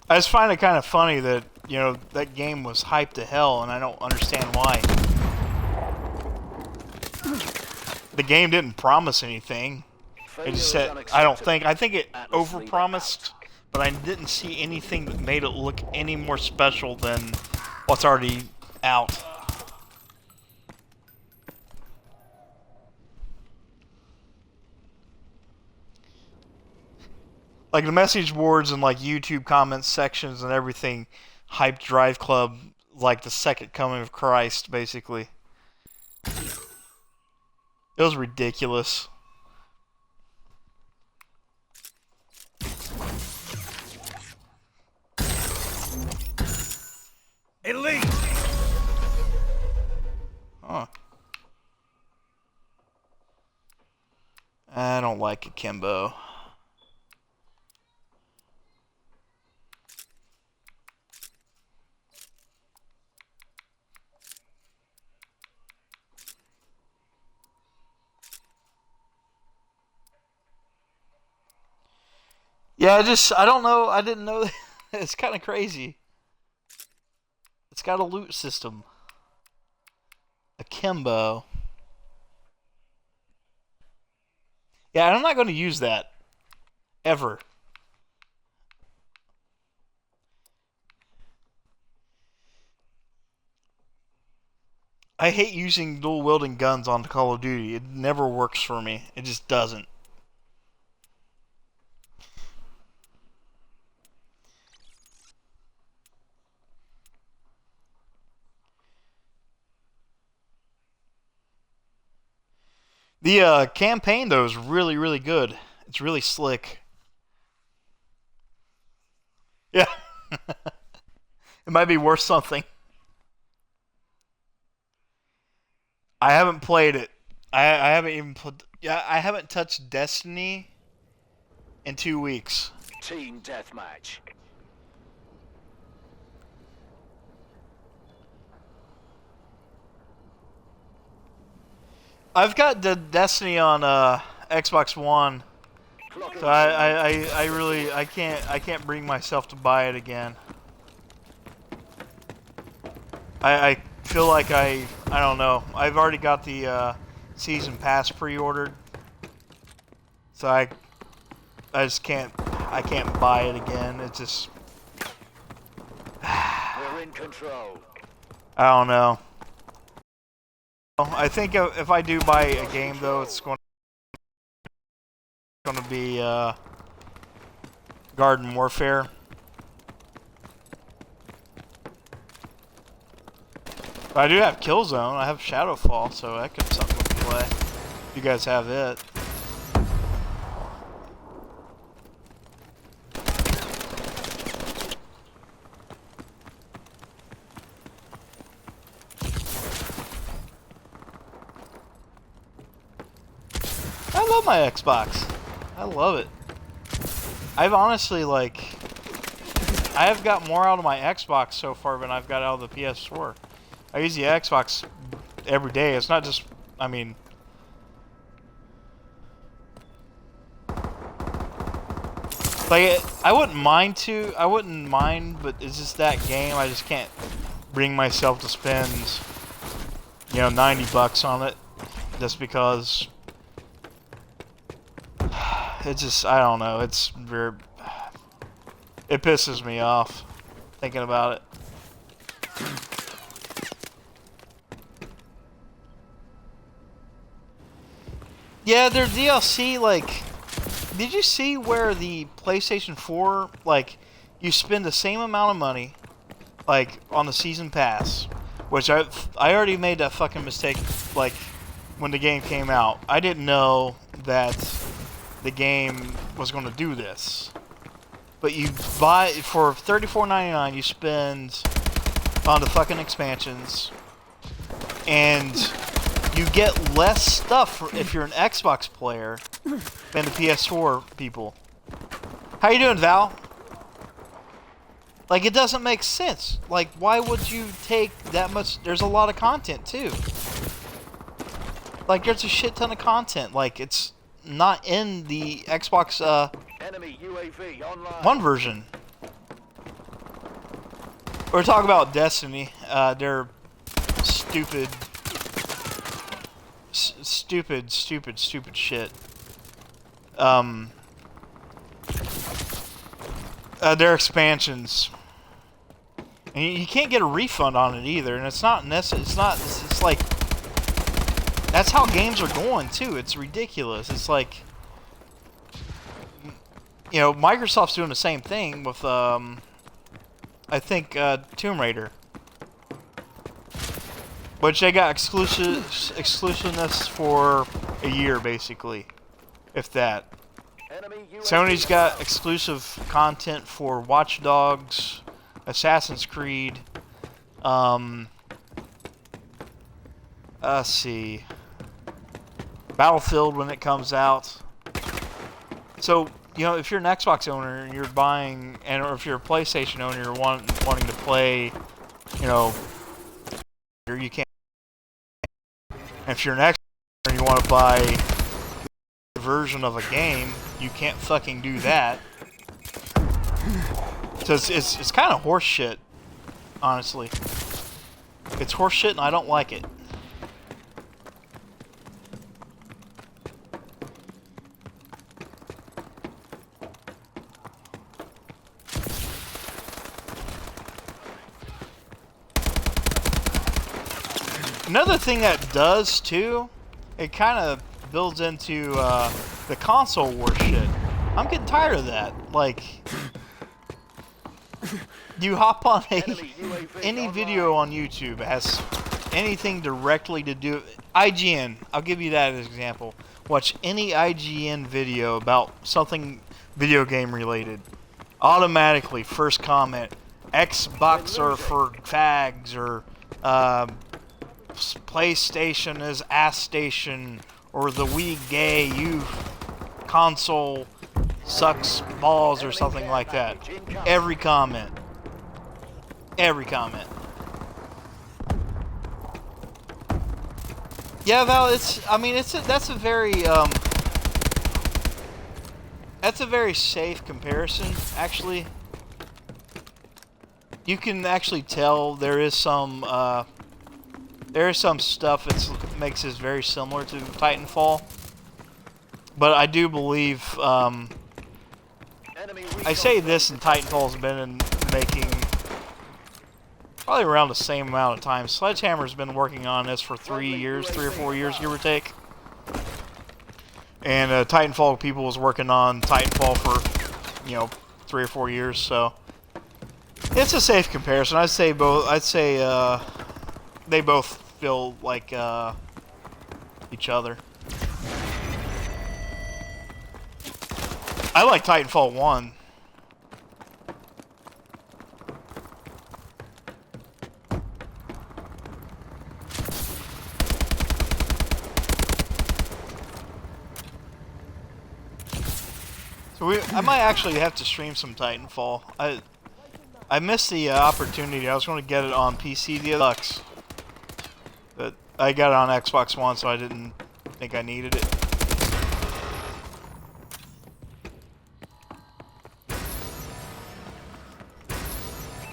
I just find it kind of funny that, you know, that game was hyped to hell, and I don't understand why. The game didn't promise anything. It just said, I think it overpromised, but I didn't see anything that made it look any more special than what's already out. Like the message boards and like YouTube comments sections and everything hyped Drive Club like the second coming of Christ, basically. It was ridiculous. Elite. Huh. I don't like Akimbo. Yeah, I don't know. I didn't know. It's kind of crazy. It's got a loot system. Akimbo. Yeah, I'm not going to use that. Ever. I hate using dual wielding guns on Call of Duty. It never works for me. It just doesn't. The campaign though is really, really good. It's really slick. Yeah. It might be worth something. I haven't played it. I haven't even put. Yeah, I haven't touched Destiny in 2 weeks. Team deathmatch. I've got the Destiny on Xbox One, so I really I can't bring myself to buy it again. I feel like I don't know. I've already got the season pass pre-ordered, so I just can't buy it again. It's just We're in control. I don't know. I think if I do buy a game though, it's going to be Garden Warfare. But I do have Killzone. I have Shadowfall, so that could be something to play. If you guys have it. I love my Xbox. I love it. I've honestly, like, I have got more out of my Xbox so far than I've got out of the PS4. I use the Xbox every day. It's not just, I mean, like, I wouldn't mind, but it's just that game. I just can't bring myself to spend, you know, $90 on it just because it's just, I don't know, it's very, it pisses me off thinking about it. Yeah, their DLC, like, did you see where the PlayStation 4, like, you spend the same amount of money, like, on the season pass, which I already made that fucking mistake, like, when the game came out. I didn't know that the game was going to do this. But you buy, for $34.99, you spend on the fucking expansions, and you get less stuff if you're an Xbox player than the PS4 people. How you doing, Val? Like, it doesn't make sense. Like, why would you take that much? There's a lot of content, too. Like, there's a shit ton of content. Like, it's not in the Xbox Enemy UAV online. One version. We're talking about Destiny. They're stupid. Stupid shit. Their expansions, and you can't get a refund on it either. And it's not necessary. It's like that's how games are going too. It's ridiculous. It's like, you know, Microsoft's doing the same thing with I think Tomb Raider. Which they got exclusiveness for a year, basically, if that. Sony's got exclusive content for Watch Dogs, Assassin's Creed. Let's see, Battlefield when it comes out. So, you know, if you're an Xbox owner and you're buying, or if you're a PlayStation owner, you're wanting to play, you know, you can't. If you're an Xbox and you want to buy a version of a game, you can't fucking do that. So it's kind of horse shit, honestly. It's horse shit and I don't like it. Another thing that does too, it kind of builds into the console war shit. I'm getting tired of that. Like, you hop on any video on YouTube that has anything directly to do IGN. I'll give you that as an example. Watch any IGN video about something video game related. Automatically, first comment: Xbox are for fags, or PlayStation is ass station, or the Wii gay, you console sucks balls, or something like that. Every comment. Every comment. Yeah, Val, that's a very safe comparison, actually. You can actually tell there is some stuff that makes this very similar to Titanfall. But I do believe, I say this, and Titanfall's been in making probably around the same amount of time. Sledgehammer's been working on this for 3 or 4 years, give or take. And Titanfall people was working on Titanfall for, 3 or 4 years, so it's a safe comparison. I'd say they both feel like each other. I like Titanfall 1. So I might actually have to stream some Titanfall. I missed the opportunity. I was going to get it on PC the other day, but I got it on Xbox One, so I didn't think I needed it.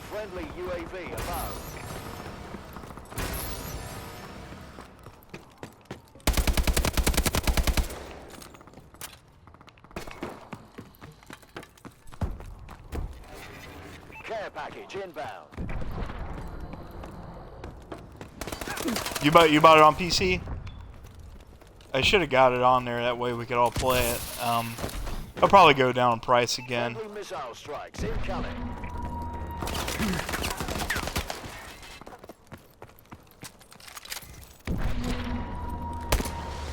Friendly UAV above. Care package inbound. You bought it on PC? I should have got it on there. That way we could all play it. I'll probably go down in price again. Friendly missile strikes incoming.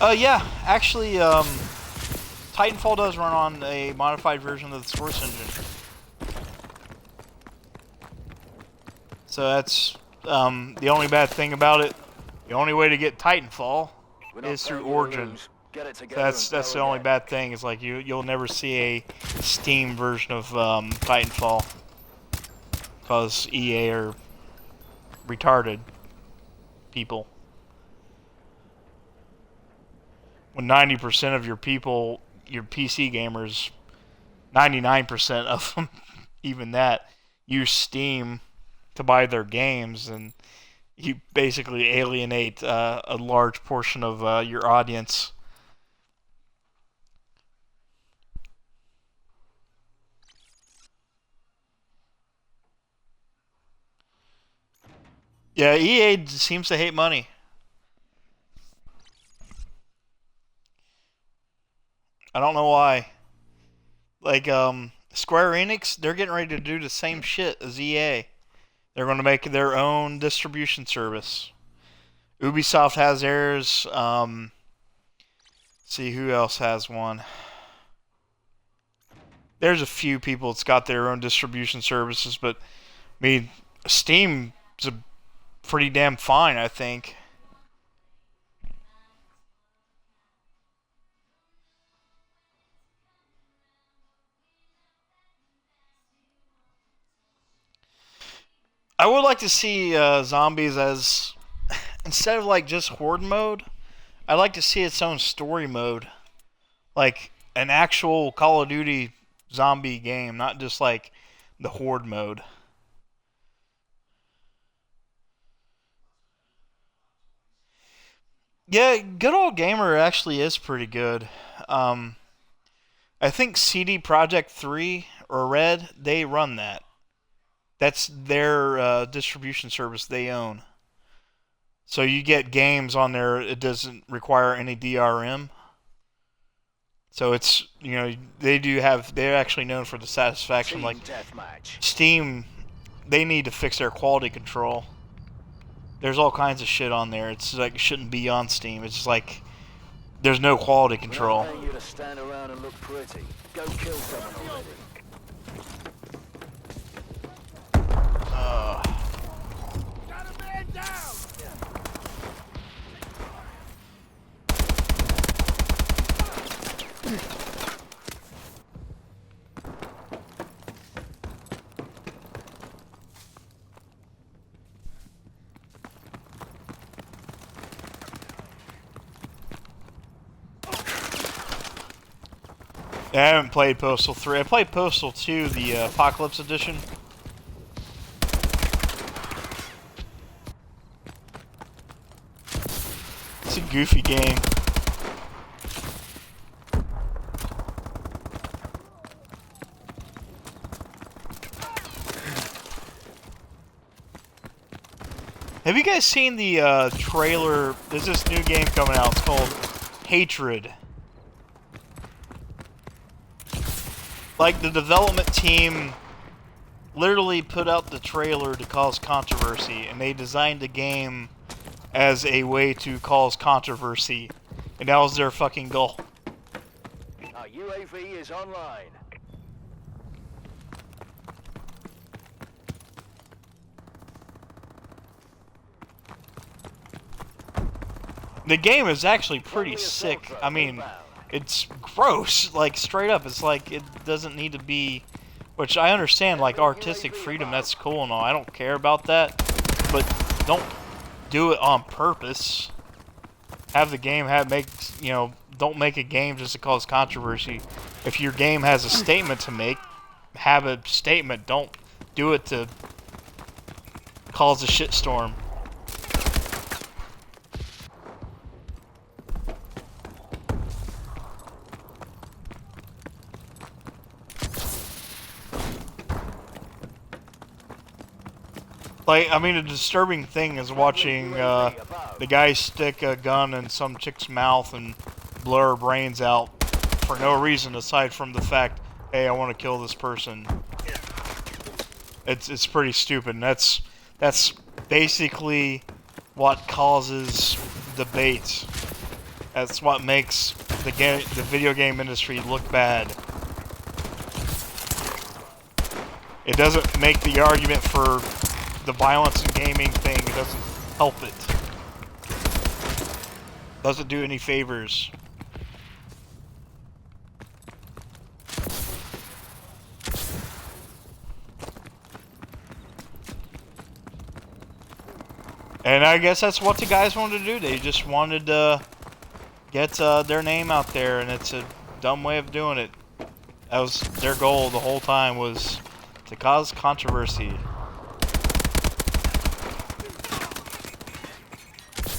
Yeah, actually, Titanfall does run on a modified version of the Source engine. So that's the only bad thing about it. The only way to get Titanfall is through Origin. So that's the only bad thing. Is like you'll never see a Steam version of Titanfall because EA are retarded people. When 90% of your people, your PC gamers, 99% of them, even that, use Steam to buy their games, and you basically alienate a large portion of your audience. Yeah, EA seems to hate money. I don't know why. Like, Square Enix, they're getting ready to do the same shit as EA. They're going to make their own distribution service. Ubisoft has theirs. See who else has one. There's a few people that's got their own distribution services, but I mean, Steam's a pretty damn fine, I think. I would like to see zombies as, instead of like just horde mode, I'd like to see its own story mode. Like an actual Call of Duty zombie game, not just like the horde mode. Yeah, Good Old Gamer actually is pretty good. I think CD Projekt 3 or Red, they run that. That's their distribution service they own. So you get games on there, it doesn't require any DRM. So it's, you know, they're actually known for the satisfaction. Like Steam, they need to fix their quality control. There's all kinds of shit on there. It's like it shouldn't be on Steam. It's just like there's no quality control. You to stand around and look pretty. Go kill someone already. Got a man down. I haven't played Postal 3. I played Postal 2, the Apocalypse Edition. It's a goofy game. Have you guys seen the trailer? There's this new game coming out. It's called Hatred. Like, the development team literally put out the trailer to cause controversy, and they designed the game as a way to cause controversy, and that was their fucking goal. Our UAV is online. The game is actually pretty sick. I mean, it's gross, like, straight up. It's like, it doesn't need to be, which I understand, like, artistic freedom, that's cool and all. I don't care about that, but don't do it on purpose. Have the game don't make a game just to cause controversy. If your game has a statement to make, have a statement. Don't do it to cause a shitstorm. Like, I mean, a disturbing thing is watching the guy stick a gun in some chick's mouth and blow her brains out for no reason aside from the fact, hey, I want to kill this person. It's pretty stupid. And that's basically what causes debate. That's what makes the video game industry look bad. It doesn't make the argument for the violence in gaming thing, it doesn't help it. Doesn't do any favors. And I guess that's what the guys wanted to do. They just wanted to get their name out there, and it's a dumb way of doing it. That was their goal the whole time, was to cause controversy.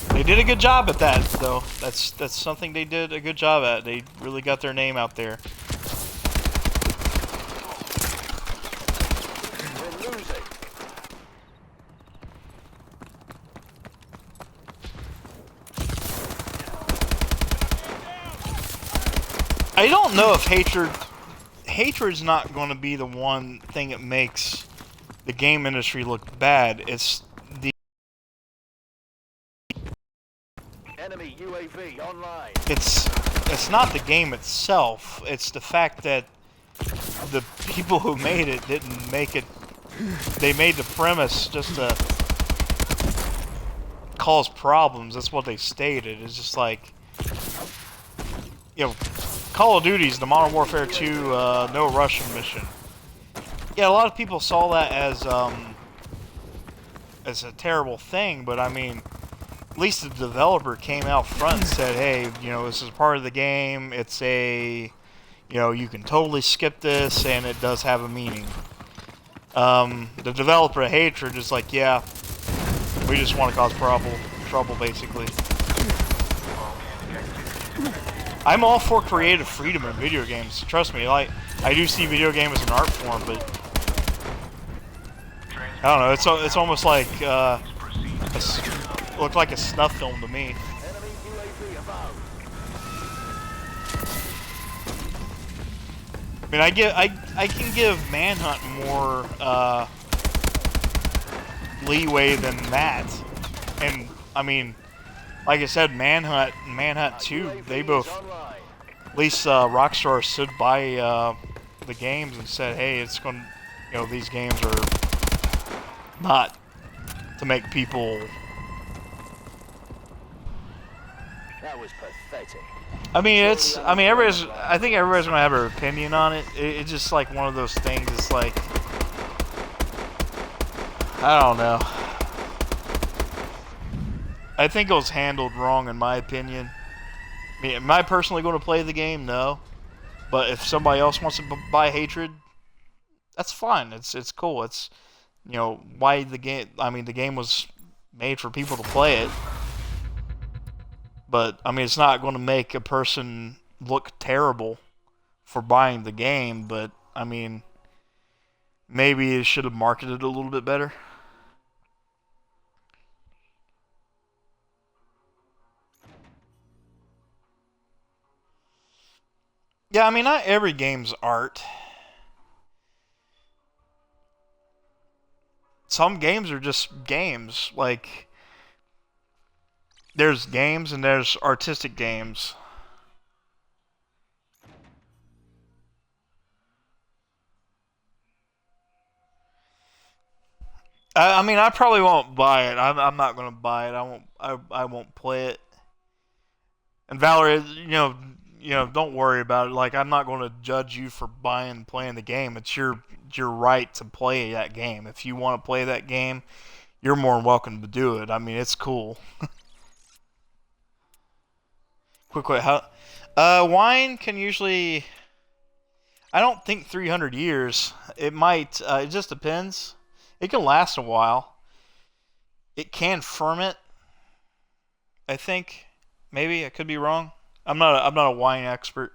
They did a good job at that, though. That's something they did a good job at. They really got their name out there. We're losing. I don't know if hatred's not going to be the one thing that makes the game industry look bad. It's Enemy UAV online. It's not the game itself. It's the fact that the people who made it didn't make it. They made the premise just to cause problems. That's what they stated. It's just like, you know, Call of Duty's the Modern Warfare 2 no Russian mission. Yeah, a lot of people saw that as a terrible thing, but I mean, at least the developer came out front and said, hey, you know, this is part of the game. It's you know, you can totally skip this, and it does have a meaning. The developer of Hatred is like, yeah, we just want to cause trouble, basically. I'm all for creative freedom in video games. Trust me, like, I do see video game as an art form, but I don't know. It's almost like looked like a snuff film to me. Enemy UAV above. I mean, I can give Manhunt more leeway than that, and I mean, like I said, Manhunt and Manhunt 2, they both, at least Rockstar stood by the games and said, hey, it's going to, you know, these games are not to make people. That was pathetic. I mean, it's. I mean, everybody's. I think everybody's gonna have their opinion on it. It's just like one of those things. It's like, I don't know. I think it was handled wrong, in my opinion. I mean, am I personally going to play the game? No. But if somebody else wants to buy Hatred, that's fine. It's cool. It's, you know, why the game. I mean, the game was made for people to play it. But, I mean, it's not going to make a person look terrible for buying the game, but, I mean, maybe it should have marketed it a little bit better. Yeah, I mean, not every game's art. Some games are just games, like... There's games and there's artistic games. I mean, I probably won't buy it. I'm not gonna buy it. I won't play it. And Valerie, you know, don't worry about it. Like, I'm not going to judge you for buying and playing the game. It's your right to play that game. If you want to play that game, you're more than welcome to do it. I mean, it's cool. Quick, how? Wine can usually. I don't think 300 years. It might. It just depends. It can last a while. It can ferment. I think. Maybe I could be wrong. I'm not a wine expert.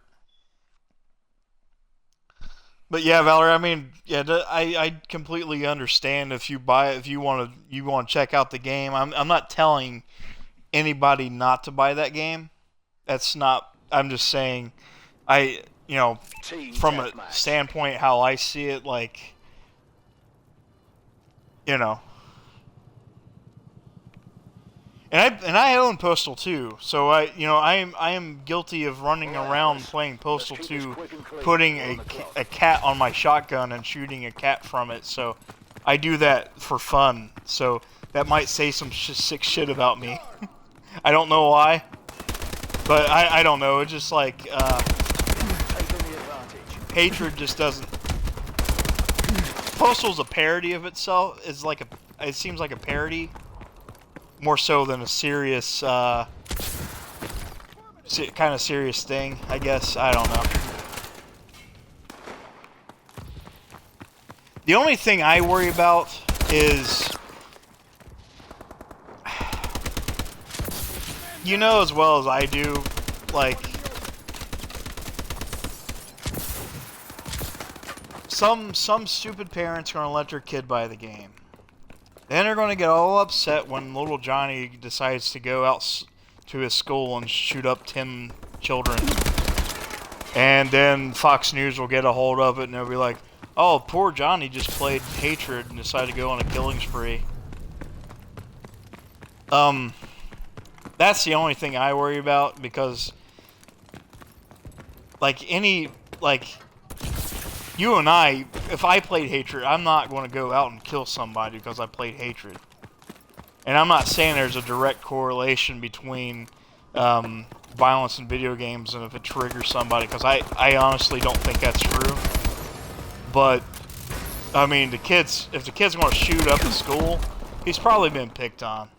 But yeah, Valerie. I mean, yeah, I completely understand if you buy it, if you want to check out the game. I'm not telling anybody not to buy that game. That's not. I'm just saying, from a standpoint how I see it, like, and I own Postal 2, so I am guilty of running around playing Postal 2, putting a cat on my shotgun and shooting a cat from it. So I do that for fun. So that might say some sick shit about me. I don't know why. But I don't know, it's just like, Hatred just doesn't... Postal's a parody of itself, it seems like a parody, more so than a serious, kind of serious thing, I guess, I don't know. The only thing I worry about is... You know as well as I do, like, some stupid parents are going to let their kid buy the game. Then they're going to get all upset when little Johnny decides to go out to his school and shoot up 10 children. And then Fox News will get a hold of it and they'll be like, oh, poor Johnny just played Hatred and decided to go on a killing spree. That's the only thing I worry about, because, like, you and I, if I played Hatred, I'm not going to go out and kill somebody because I played Hatred. And I'm not saying there's a direct correlation between violence in video games and if it triggers somebody, because I honestly don't think that's true. But, I mean, if the kid's going to shoot up the school, he's probably been picked on.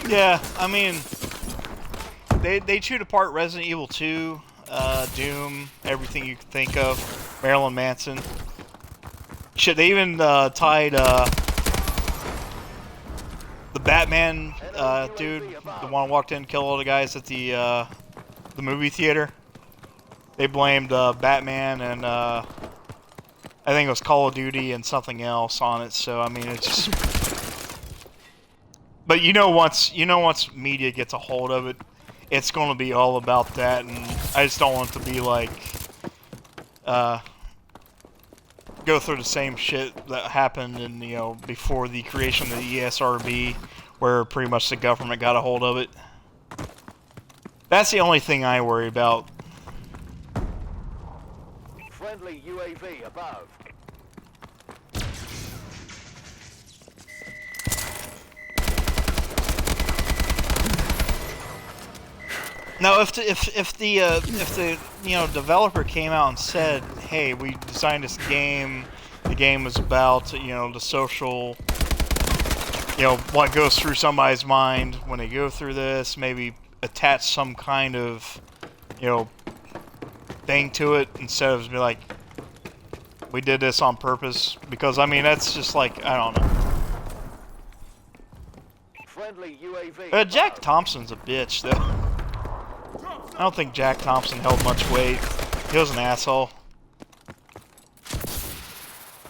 Yeah, I mean, they chewed apart Resident Evil 2, Doom, everything you could think of, Marilyn Manson. Shit, they even tied the Batman dude, the one who walked in and killed all the guys at the movie theater. They blamed Batman and I think it was Call of Duty and something else on it. So I mean, it's just. But once media gets a hold of it, it's going to be all about that, and I just don't want it to be like go through the same shit that happened in before the creation of the ESRB, where pretty much the government got a hold of it. That's the only thing I worry about. Friendly UAV above. Now, if the developer came out and said, "Hey, we designed this game. The game was about the social, what goes through somebody's mind when they go through this. Maybe attach some kind of, thing to it instead of be like, we did this on purpose." Because I mean, that's just like, I don't know. Friendly UAV. Jack Thompson's a bitch, though. I don't think Jack Thompson held much weight. He was an asshole.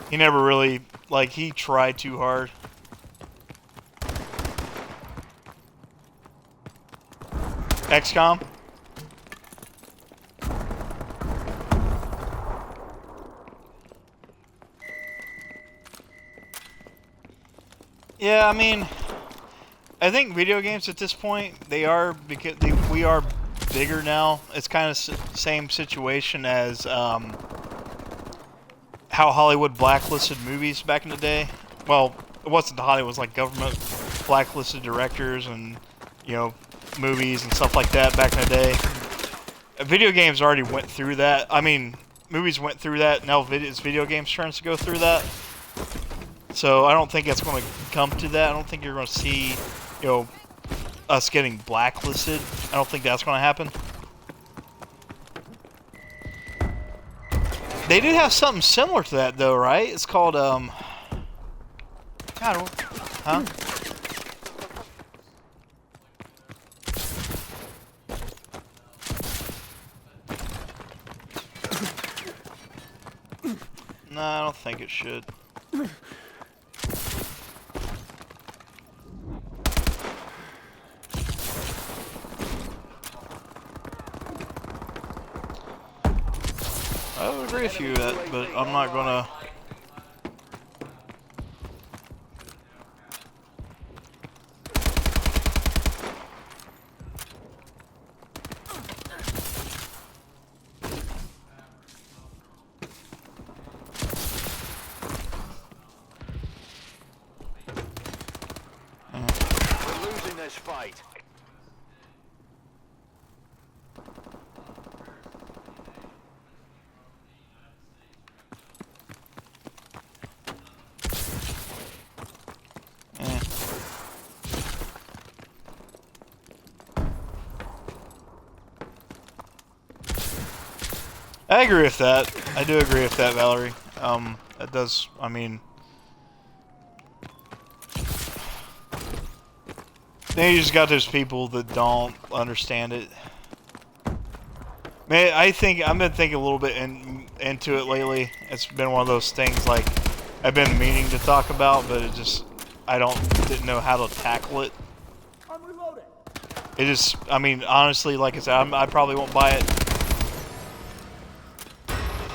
He never really, he tried too hard. XCOM? Yeah, I mean, I think video games at this point, because we are bigger now. It's kind of same situation as how Hollywood blacklisted movies back in the day. Well, it wasn't Hollywood, it was like government blacklisted directors and movies and stuff like that back in the day. Video games already went through that. I mean, movies went through that. Now it's video games' turns to go through that. So I don't think it's going to come to that. I don't think you're going to see us getting blacklisted. I don't think that's going to happen. They do have something similar to that, though, right? It's called, God, huh? No, I don't think it should. I would agree with you, but I'm not gonna. We're losing this fight. I agree with that. I do agree with that, Valerie. It does, I mean... Then you just got those people that don't understand it. Man, I've been thinking a little bit into it lately. It's been one of those things, like, I've been meaning to talk about, but I didn't know how to tackle it. I'm reloading. It just, I mean, honestly, like I said, I probably won't buy it.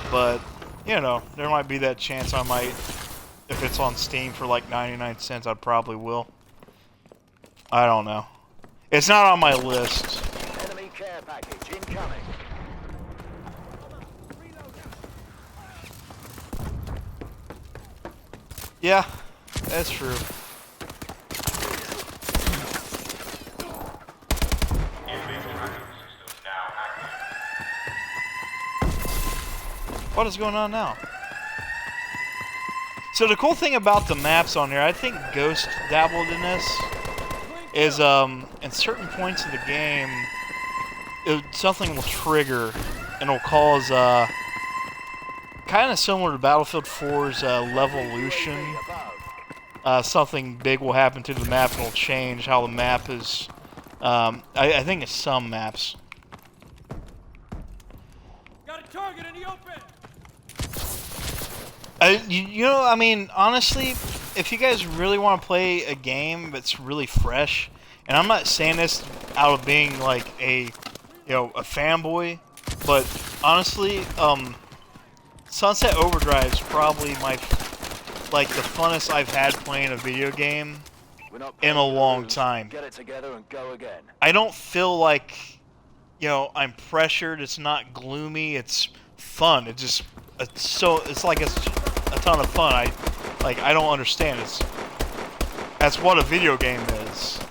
But, there might be that chance I might, if it's on Steam for like 99 cents, I probably will. I don't know. It's not on my list. Enemy care package incoming. Yeah, that's true. What is going on now? So the cool thing about the maps on here, I think Ghost dabbled in this, is in certain points of the game, something will trigger and it'll cause kind of similar to Battlefield 4's Levolution. Something big will happen to the map and it'll change how the map is. I think it's some maps. Got a target in the open. You know, I mean, honestly, if you guys really want to play a game that's really fresh, and I'm not saying this out of being like a fanboy, but honestly, Sunset Overdrive's probably the funnest I've had playing a video game in a long time. Get it together and go again. I don't feel like, I'm pressured. It's not gloomy. It's fun. It's like it's a ton of fun. I don't understand. That's what a video game is.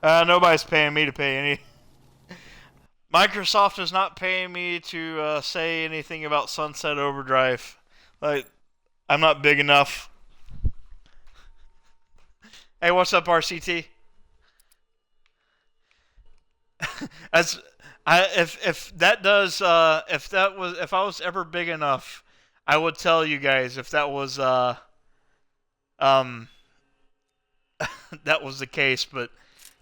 Nobody's paying me to pay any. Microsoft is not paying me to say anything about Sunset Overdrive. I'm not big enough. Hey, what's up, RCT? If I was ever big enough, I would tell you guys if that was that was the case, but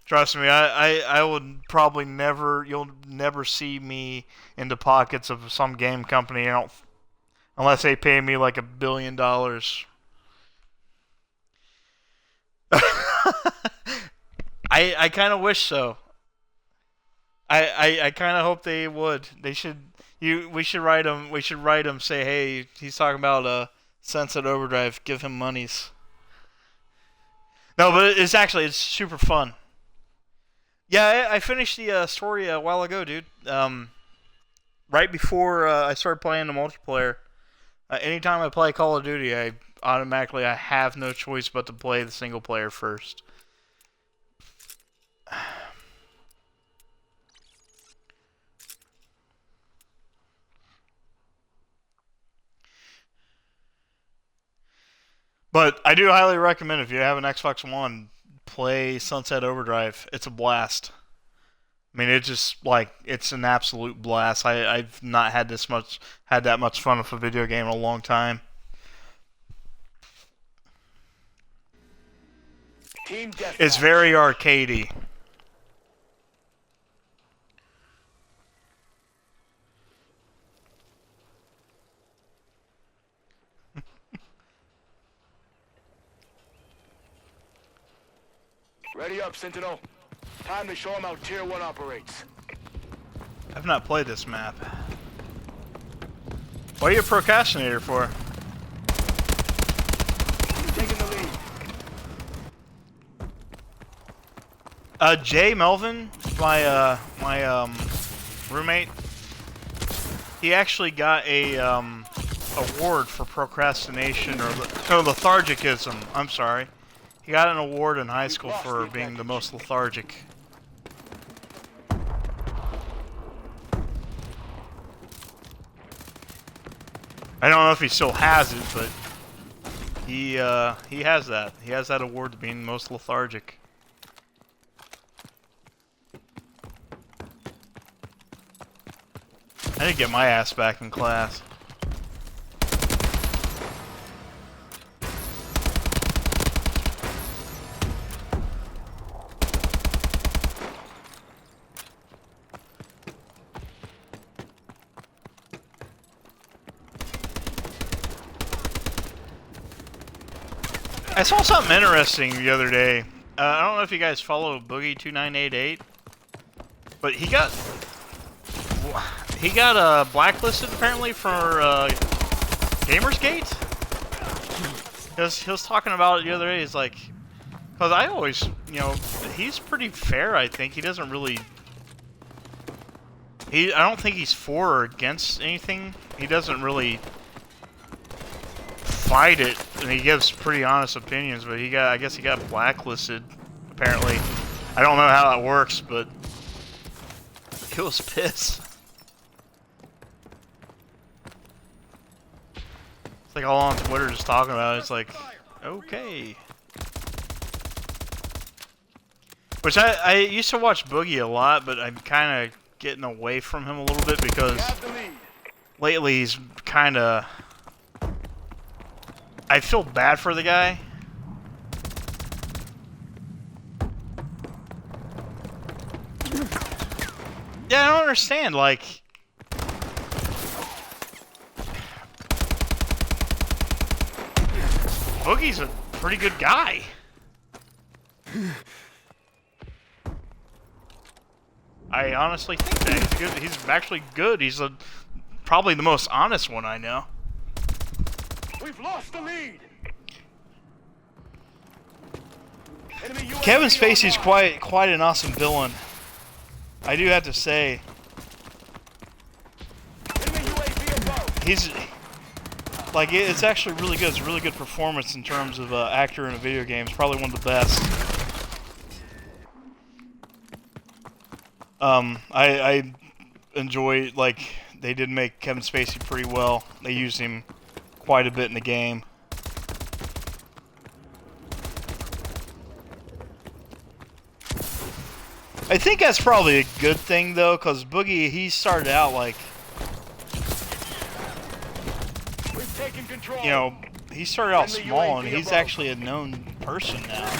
trust me, I would probably you'll never see me in the pockets of some game company. Unless they pay me like $1 billion. I kind of wish so. I kind of hope they would. They should. We should write them. We should write them. Say, hey, he's talking about Sunset Overdrive. Give him monies. No, but it's super fun. Yeah, I finished the story a while ago, dude. Right before I started playing the multiplayer. Anytime I play Call of Duty, I have no choice but to play the single player first. But I do highly recommend, if you have an Xbox One, play Sunset Overdrive. It's a blast. I mean, it's an absolute blast. I've not had that much fun with a video game in a long time. Team deathmatch. It's very arcadey. Ready up, Sentinel. Time to show them how Tier 1 operates. I've not played this map. What are you a procrastinator for? Taking the lead. Jay Melvin, my roommate, he actually got a award for procrastination or lethargicism. I'm sorry. He got an award in high school for being the most lethargic. I don't know if he still has it, but he has that. He has that award to being the most lethargic. I didn't get my ass back in class. I saw something interesting the other day. I don't know if you guys follow Boogie2988, but he got blacklisted apparently for Gamersgate. He was talking about it the other day. He's like, because I always, he's pretty fair. I think he doesn't really. I don't think he's for or against anything. He doesn't really fight it, and he gives pretty honest opinions, but I guess he got blacklisted, apparently. I don't know how that works, but he was pissed. It's like all on Twitter just talking about it. It's like, okay. Which I used to watch Boogie a lot, but I'm kind of getting away from him a little bit because We have the lead. lately he's kind of... I feel bad for the guy. Yeah, I don't understand, like... Boogie's a pretty good guy. I honestly think that he's good. He's actually good. He's probably the most honest one I know. We've lost the lead. Enemy UAV Kevin Spacey's online. quite an awesome villain. I do have to say, Enemy UAV above. he's like it's actually really good. It's a really good performance in terms of actor in a video game. It's probably one of the best. I enjoy, like, they did make Kevin Spacey pretty well. They used him quite a bit in the game. I think that's probably a good thing, though, because Boogie, he started out like, We've taken control. you know, he started out Friendly small, and UAV he's above. actually a known person now.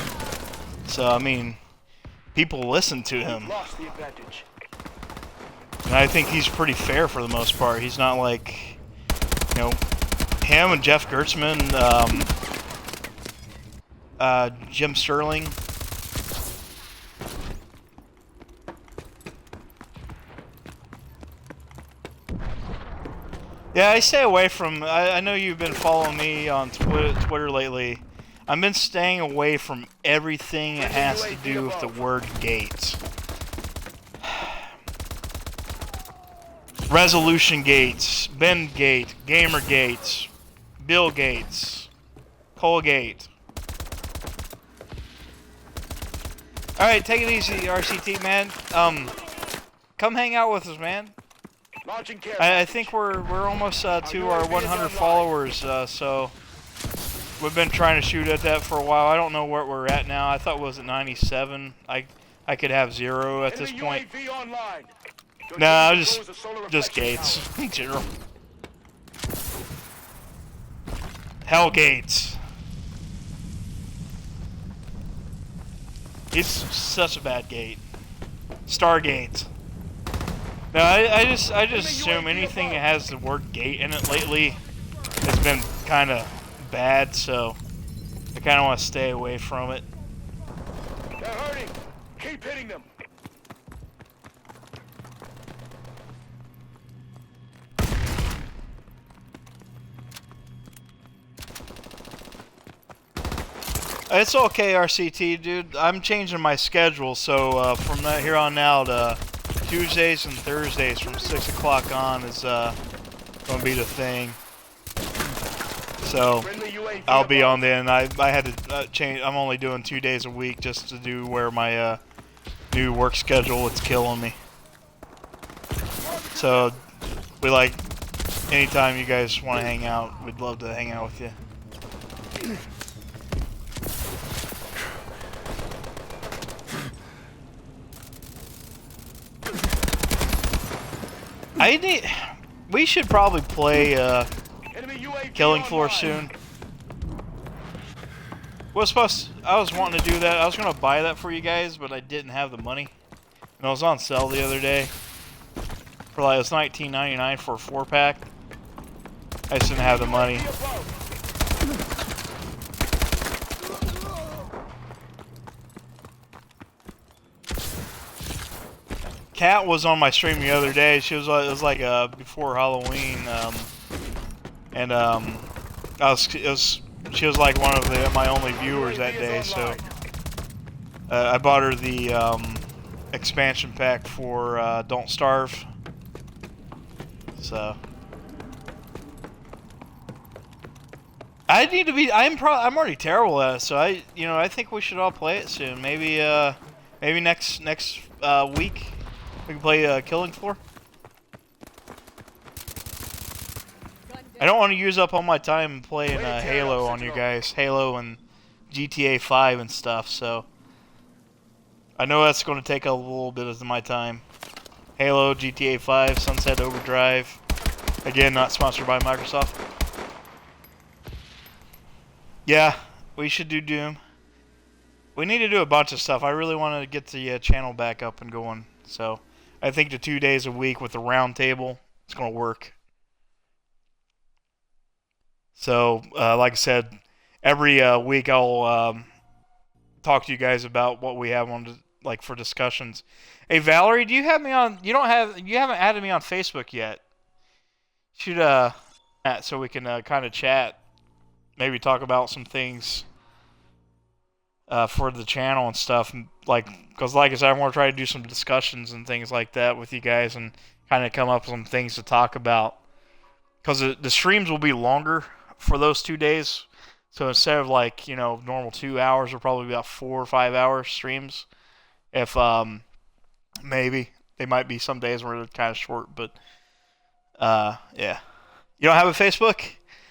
So, I mean, people listen to him. We've lost the advantage. And I think he's pretty fair for the most part. He's not like, you know, him and Jeff Gertzman, Jim Sterling. Yeah, I stay away from... I know you've been following me on Twitter lately. I've been staying away from everything that has to do with the word gates. Resolution Gates, Ben Gate, Gamer Gates, Bill Gates, Colgate. Alright, take it easy, RCT, man. Come hang out with us, man. Launching care I think we're almost to our 100 followers, so we've been trying to shoot at that for a while. I don't know where we're at now. I thought it was at 97. I could have 0 at this Enemy point. UAV online. Your Nah, team just controls the solar just reflection Gates tower. in general. Hell Gates. It's such a bad gate. Stargate. No, I just assume anything that has the word gate in it lately has been kind of bad, so I kind of want to stay away from it. They're hurting. Keep hitting them. It's okay, RCT, dude. I'm changing my schedule, so from here on out, Tuesdays and Thursdays from 6 o'clock on is going to be the thing. So Friendly UAV I'll be above. on then. I had to change. I'm only doing 2 days a week just to do where my new work schedule. It's killing me. So we like anytime you guys want to hang out, we'd love to hang out with you. We should probably play Enemy UAV Killing Floor online. soon. I was wanting to do that. I was gonna buy that for you guys, but I didn't have the money. And it was on sale the other day. For like, it was $19.99 for a 4-pack. I just didn't have the money. UAV above. Kat was on my stream the other day. She was it was like before Halloween, she was like one of my only viewers that day. So I bought her the expansion pack for Don't Starve. So I need to be. I'm already terrible at it. So I think we should all play it soon. Maybe next week. We can play Killing Floor. I don't want to use up all my time playing Halo on you guys. Halo and GTA 5 and stuff, so I know that's going to take a little bit of my time. Halo, GTA 5, Sunset Overdrive. Again, not sponsored by Microsoft. Yeah, we should do Doom. We need to do a bunch of stuff. I really want to get the channel back up and going. So I think the 2 days a week with the round table, it's going to work. So, like I said, every week I'll talk to you guys about what we have on like for discussions. Hey Valerie, do you have me on? You haven't added me on Facebook yet. Should so we can kind of chat, maybe talk about some things for the channel and stuff. Like, because like I said, I want to try to do some discussions and things like that with you guys and kind of come up with some things to talk about. Because the streams will be longer for those 2 days. So instead of like, normal 2 hours, we'll probably be about 4 or 5 hour streams. If, maybe. They might be some days where they're kind of short, but, yeah. You don't have a Facebook?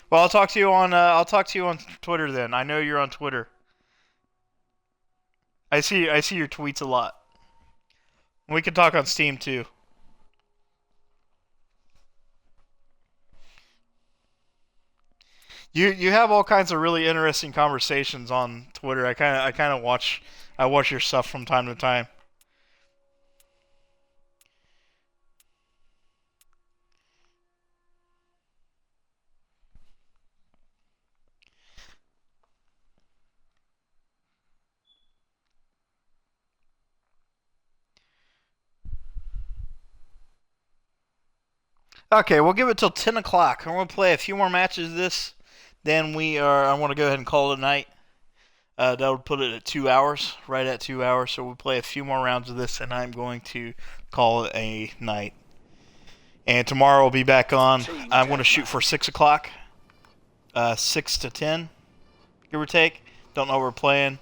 Well, I'll talk to you on Twitter then. I know you're on Twitter. I see your tweets a lot. We can talk on Steam too. You have all kinds of really interesting conversations on Twitter. I watch your stuff from time to time. Okay, we'll give it till 10 o'clock. I'm going to play a few more matches of this. Then I want to go ahead and call it a night. That would put it at 2 hours, right at 2 hours. So we'll play a few more rounds of this, and I'm going to call it a night. And tomorrow I'll be back on. I'm going to shoot for 6 o'clock. 6 to 10, give or take. Don't know what we're playing.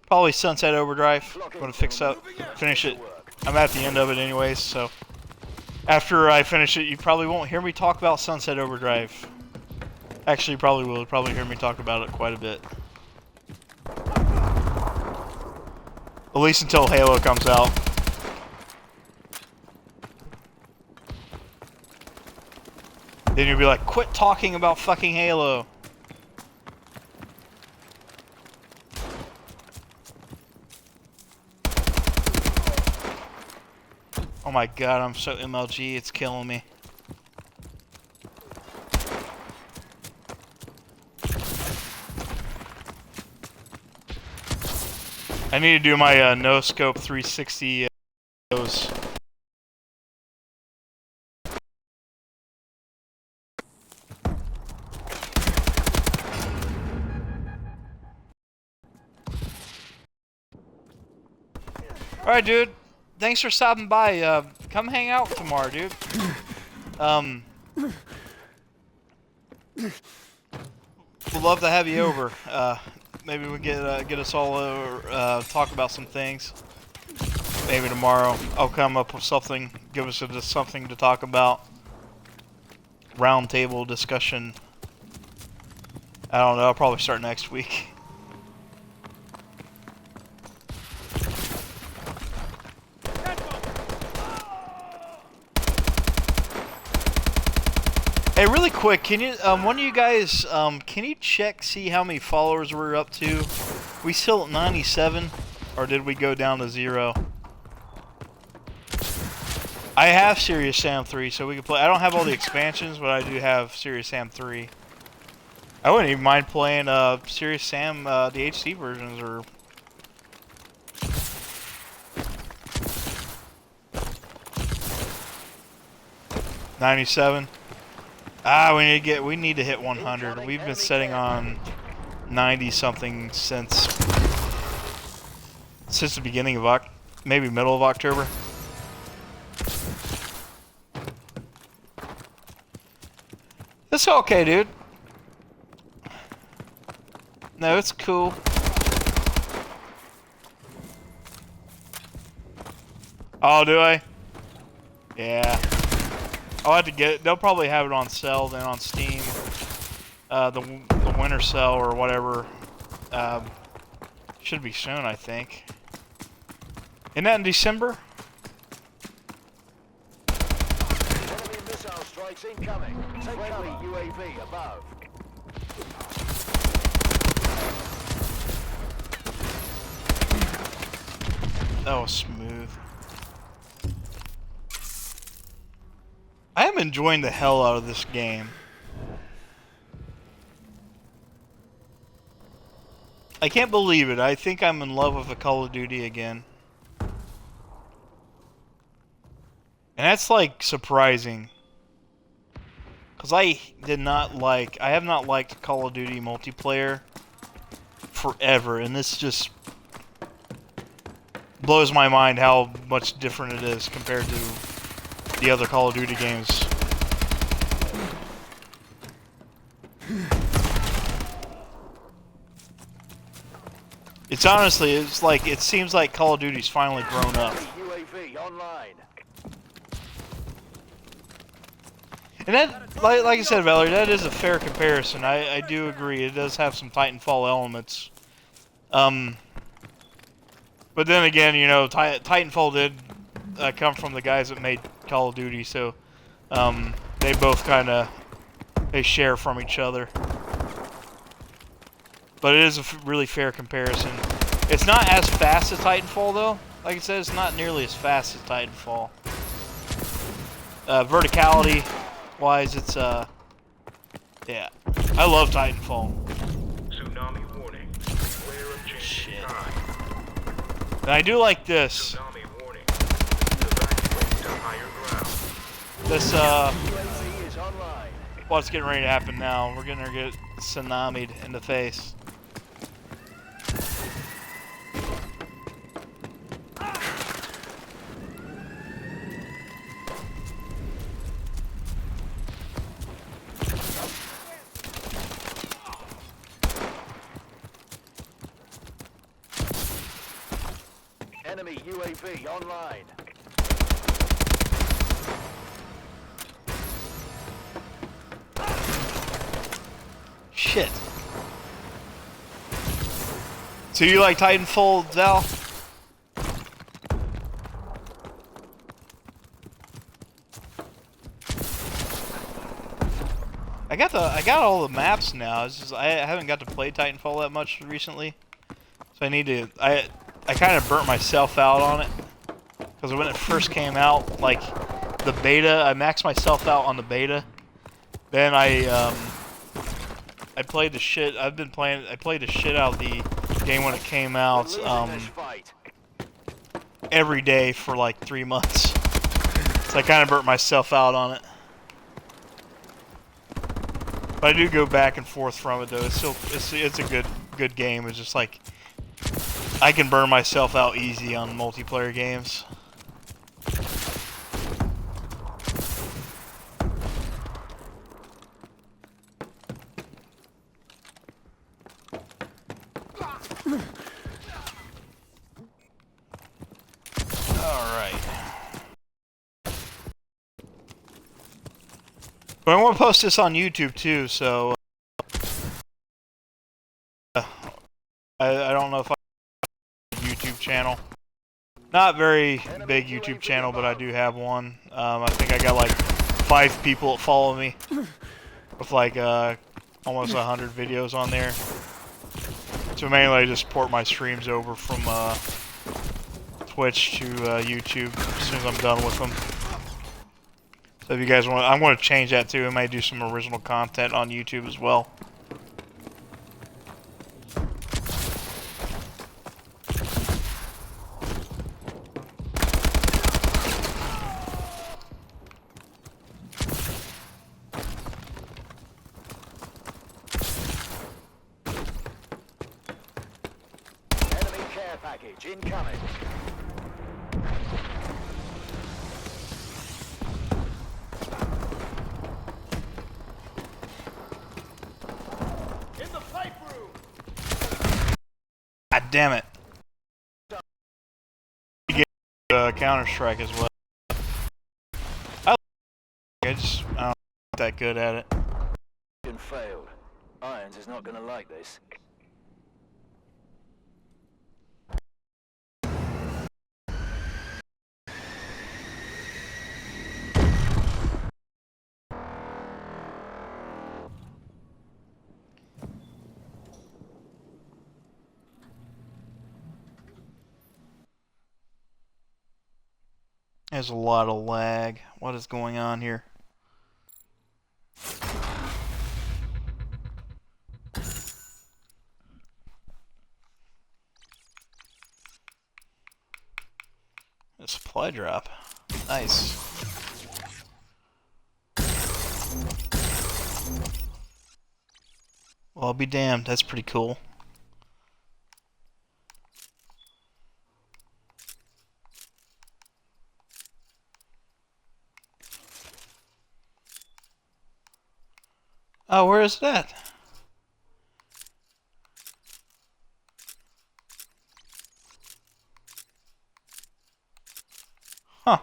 Probably Sunset Overdrive. I'm going to finish it. I'm at the end of it anyways, so after I finish it, you probably won't hear me talk about Sunset Overdrive. Actually, you probably will. You'll probably hear me talk about it quite a bit. At least until Halo comes out. Then you'll be like, quit talking about fucking Halo. Oh my god, I'm so MLG, it's killing me. I need to do my no scope 360 videos. Alright, dude. Thanks for stopping by. Come hang out tomorrow, dude. We'd love to have you over. Maybe we get us all over, talk about some things. Maybe tomorrow I'll come up with something, give us just something to talk about. Round table discussion. I don't know, I'll probably start next week. Hey, really quick, can you, one of you guys, can you see how many followers we're up to? We still at 97, or did we go down to 0? I have Serious Sam 3, so we can play. I don't have all the expansions, but I do have Serious Sam 3. I wouldn't even mind playing, Serious Sam, the HD versions, or... $97. We need to hit 100. We've been sitting on 90 something since the beginning of maybe middle of October. It's okay, dude. No, it's cool. Oh, do I? Yeah. I'll have to get it. They'll probably have it on sale then on Steam. The winter sale or whatever. Should be soon, I think. Isn't that in December? Strikes incoming. Friendly UAV above. That was smooth. I am enjoying the hell out of this game. I can't believe it. I think I'm in love with the Call of Duty again. And that's like surprising. Cause I have not liked Call of Duty multiplayer forever, and this just blows my mind how much different it is compared to the other Call of Duty games. It's honestly, it seems like Call of Duty's finally grown up. UAV online. And that, like I said, Valerie, that is a fair comparison. I do agree. It does have some Titanfall elements. But then again, you know, Titanfall did come from the guys that made Call of Duty, so they both kind of share from each other. But it is a really fair comparison. It's not as fast as Titanfall, though. Like I said, it's not nearly as fast as Titanfall. Verticality-wise, it's yeah. I love Titanfall. Tsunami warning. Beware of changing tide. And I do like this. Tsunami warning. Evacuate to higher ground. This UAV is online. what's getting ready to happen now. We're gonna get tsunami'd in the face. Enemy UAV online. Shit. So you like Titanfall, Zal? I got all the maps now. It's just I haven't got to play Titanfall that much recently, so I need to. I kind of burnt myself out on it because when it first came out, like the beta, I maxed myself out on the beta. Then I played the shit. I played the shit out of the game when it came out. Every day for like 3 months. So I kind of burnt myself out on it. But I do go back and forth from it though. It's still it's a good game. It's just like I can burn myself out easy on multiplayer games. But I want to post this on YouTube too, so I don't know if I have a YouTube channel. Not very big YouTube channel, but I do have one. I think I got like 5 people that follow me with like almost 100 videos on there. So mainly I just port my streams over from Twitch to YouTube as soon as I'm done with them. So if you guys want, I'm going to change that too. I might do some original content on YouTube as well. Enemy care package incoming. God damn it. You get Counter-Strike as well. I'm not that good at it. Failed. Irons is not gonna like this. There's a lot of lag. What is going on here? A supply drop. Nice. Well, I'll be damned. That's pretty cool. Oh, where is that? Huh.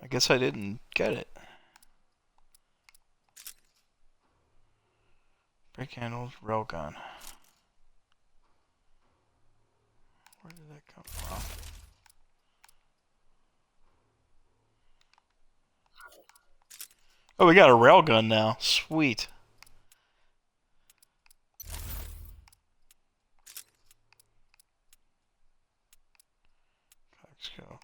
I guess I didn't get it. Brake handles, railgun. Where did that come from? Oh, we got a railgun now. Sweet. Let's go.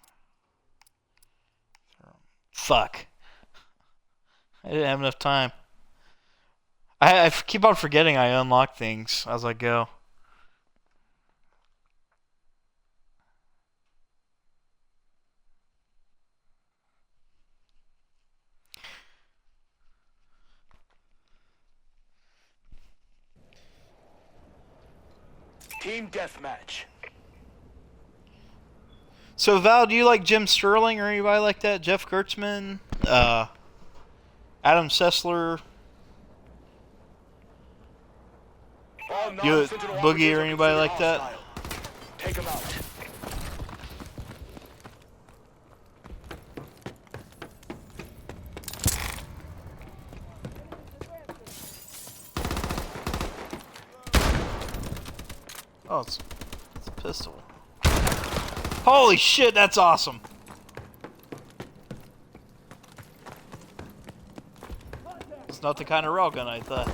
Fuck. I didn't have enough time. I keep on forgetting I unlock things as I go. Team deathmatch. So Val, do you like Jim Sterling or anybody like that? Jeff Gertzman, Adam Sessler, you Boogie or anybody like that? Take him out. Oh, it's a pistol. Holy shit, that's awesome. It's not the kind of railgun I thought.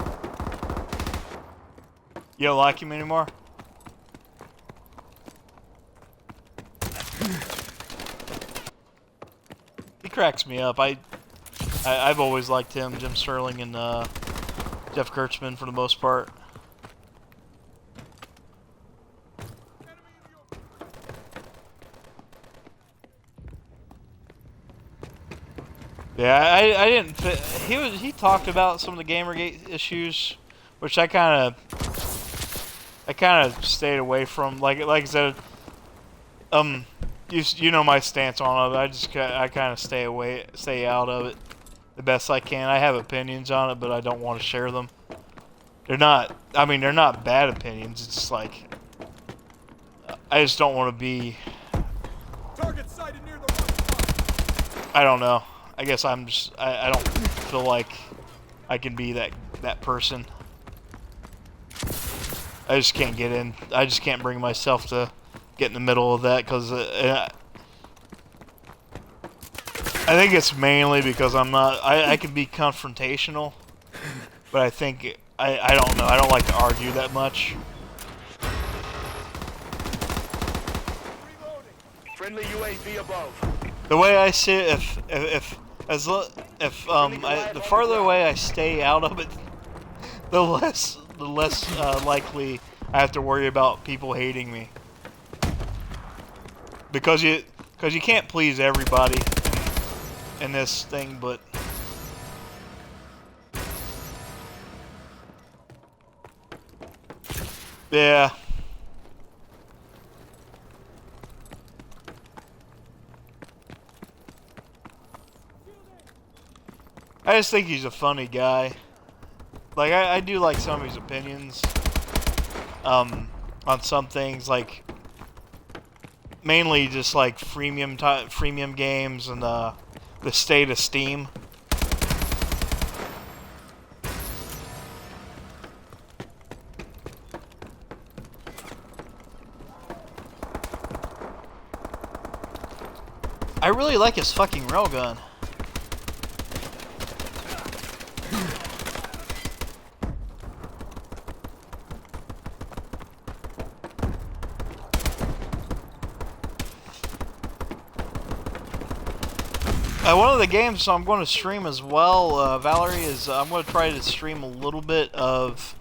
You don't like him anymore? He cracks me up. I've always liked him, Jim Sterling and Jeff Gertzman for the most part. Yeah, I didn't. He talked about some of the Gamergate issues, which I kind of stayed away from. Like I said, you know my stance on it. I kind of stay out of it the best I can. I have opinions on it, but I don't want to share them. They're not. I mean, they're not bad opinions. It's just like I just don't want to be. Target sighted near the rock. I don't know. I guess I'm just, I don't feel like I can be that person. I just can't get in. I just can't bring myself to get in the middle of that because I think it's mainly because I'm not, I can be confrontational, but I think, I don't know, I don't like to argue that much. Friendly UAV above. The way I see it, the farther away I stay out of it, the less likely I have to worry about people hating me. Because you can't please everybody in this thing, but yeah. I just think he's a funny guy. Like, I do like some of his opinions on some things, like mainly just like freemium games and the state of Steam. I really like his fucking railgun. One of the games I'm going to stream as well, Valerie, is I'm going to try to stream a little bit of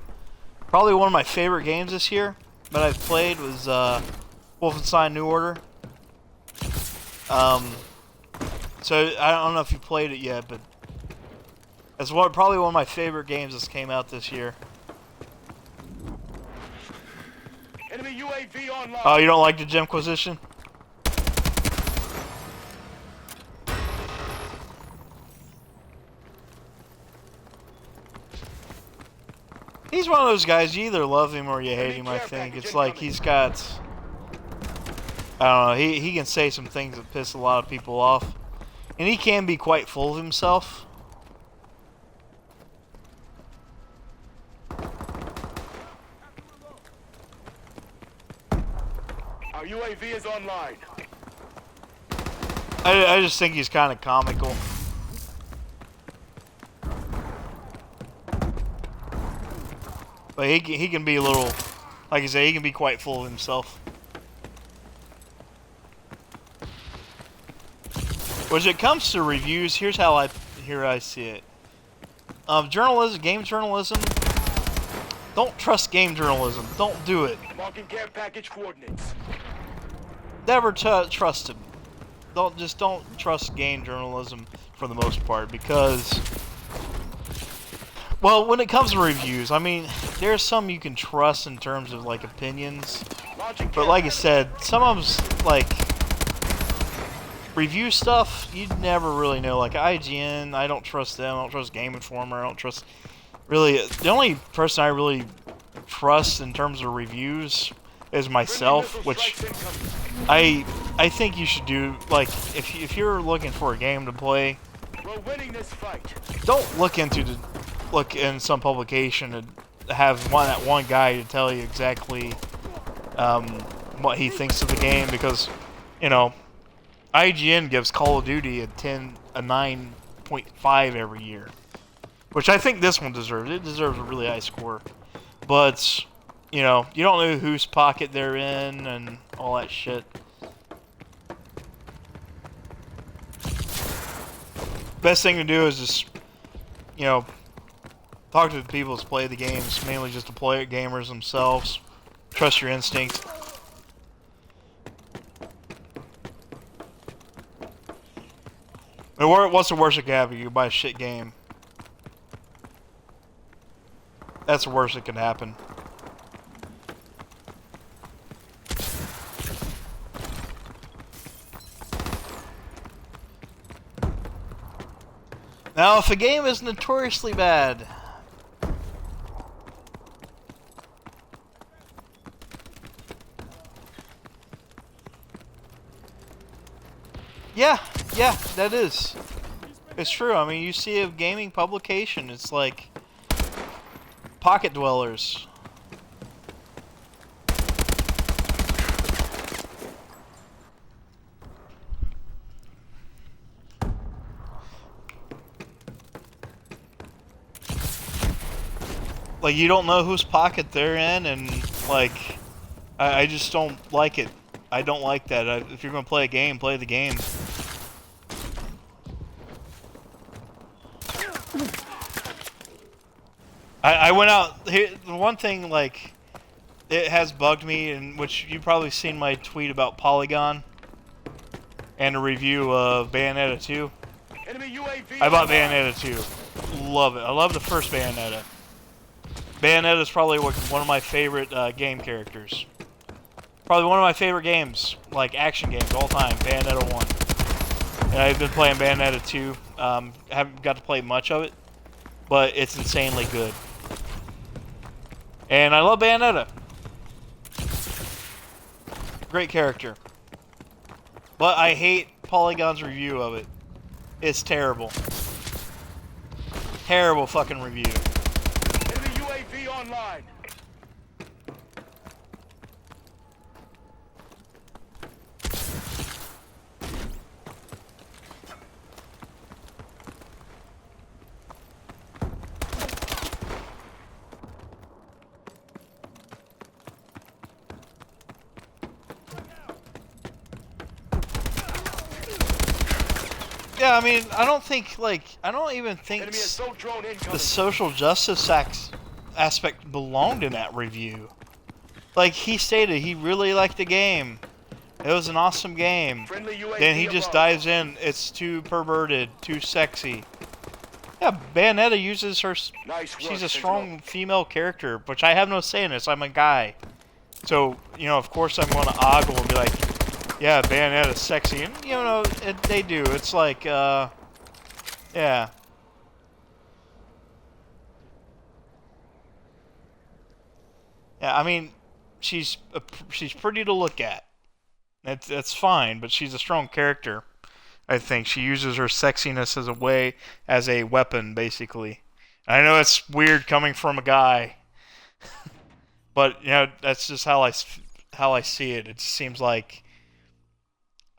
probably one of my favorite games this year that I've played was Wolfenstein New Order. So I don't know if you played it yet, but it's probably one of my favorite games that's came out this year. Enemy UAV online. Oh, you don't like the Gemquisition? He's one of those guys, you either love him or you hate him, I think. It's like he's got... I don't know, he can say some things that piss a lot of people off. And he can be quite full of himself. Our UAV is online. I just think he's kind of comical. But he can be a little, like I say, he can be quite full of himself. When it comes to reviews, here's how I see it. Journalism, game journalism. Don't trust game journalism. Don't do it. Marking care package coordinates. Never trust him. Don't trust game journalism for the most part, because, well, when it comes to reviews, I mean, there's some you can trust in terms of like opinions, but like I said, some of them's like review stuff you never really know. Like IGN, I don't trust them. I don't trust Game Informer. I don't trust really. The only person I really trust in terms of reviews is myself, which I think you should do. Like if you're looking for a game to play, we're winning this fight. Don't look in some publication and have that one guy to tell you exactly what he thinks of the game, because you know IGN gives Call of Duty a 9.5 every year, which I think this one deserves. It deserves a really high score, but you know, you don't know whose pocket they're in and all that shit. Best thing to do is just, you know, talk to the people that play the games, mainly just the player gamers themselves. Trust your instinct. What's the worst that can happen? You buy a shit game. That's the worst that can happen. Now, if a game is notoriously bad, yeah, that is. It's true. I mean, you see a gaming publication, it's like Pocket Dwellers. Like, you don't know whose pocket they're in, and like, I just don't like it. I don't like that. If you're gonna play a game, play the game. I went out here. The one thing, like, it has bugged me, and which you've probably seen my tweet about Polygon and a review of Bayonetta 2. Enemy UAV I bought Bayonetta 2. Love it. I love the first Bayonetta. Bayonetta is probably one of my favorite game characters. Probably one of my favorite games, like action games all time. Bayonetta 1. And I've been playing Bayonetta 2. Haven't got to play much of it, but it's insanely good. And I love Bayonetta. Great character. But I hate Polygon's review of it. It's terrible. Terrible fucking review. Enemy UAV online. Yeah, I mean, I don't even think Enemy assault drone incoming. the social justice aspect belonged in that review. Like, he stated he really liked the game. It was an awesome game. Friendly UAV Then he just above. dives in. It's too perverted, too sexy. Yeah, Bayonetta uses her. Nice work, She's a Sentinel. strong female character, which I have no say in this. I'm a guy. So, you know, of course I'm going to ogle and be like, yeah, Bayonetta's sexy. And, you know, they do. It's like, yeah. Yeah, I mean, she's pretty to look at. That's fine, but she's a strong character. I think she uses her sexiness as a weapon, basically. I know it's weird coming from a guy, but you know that's just how I see it. It just seems like,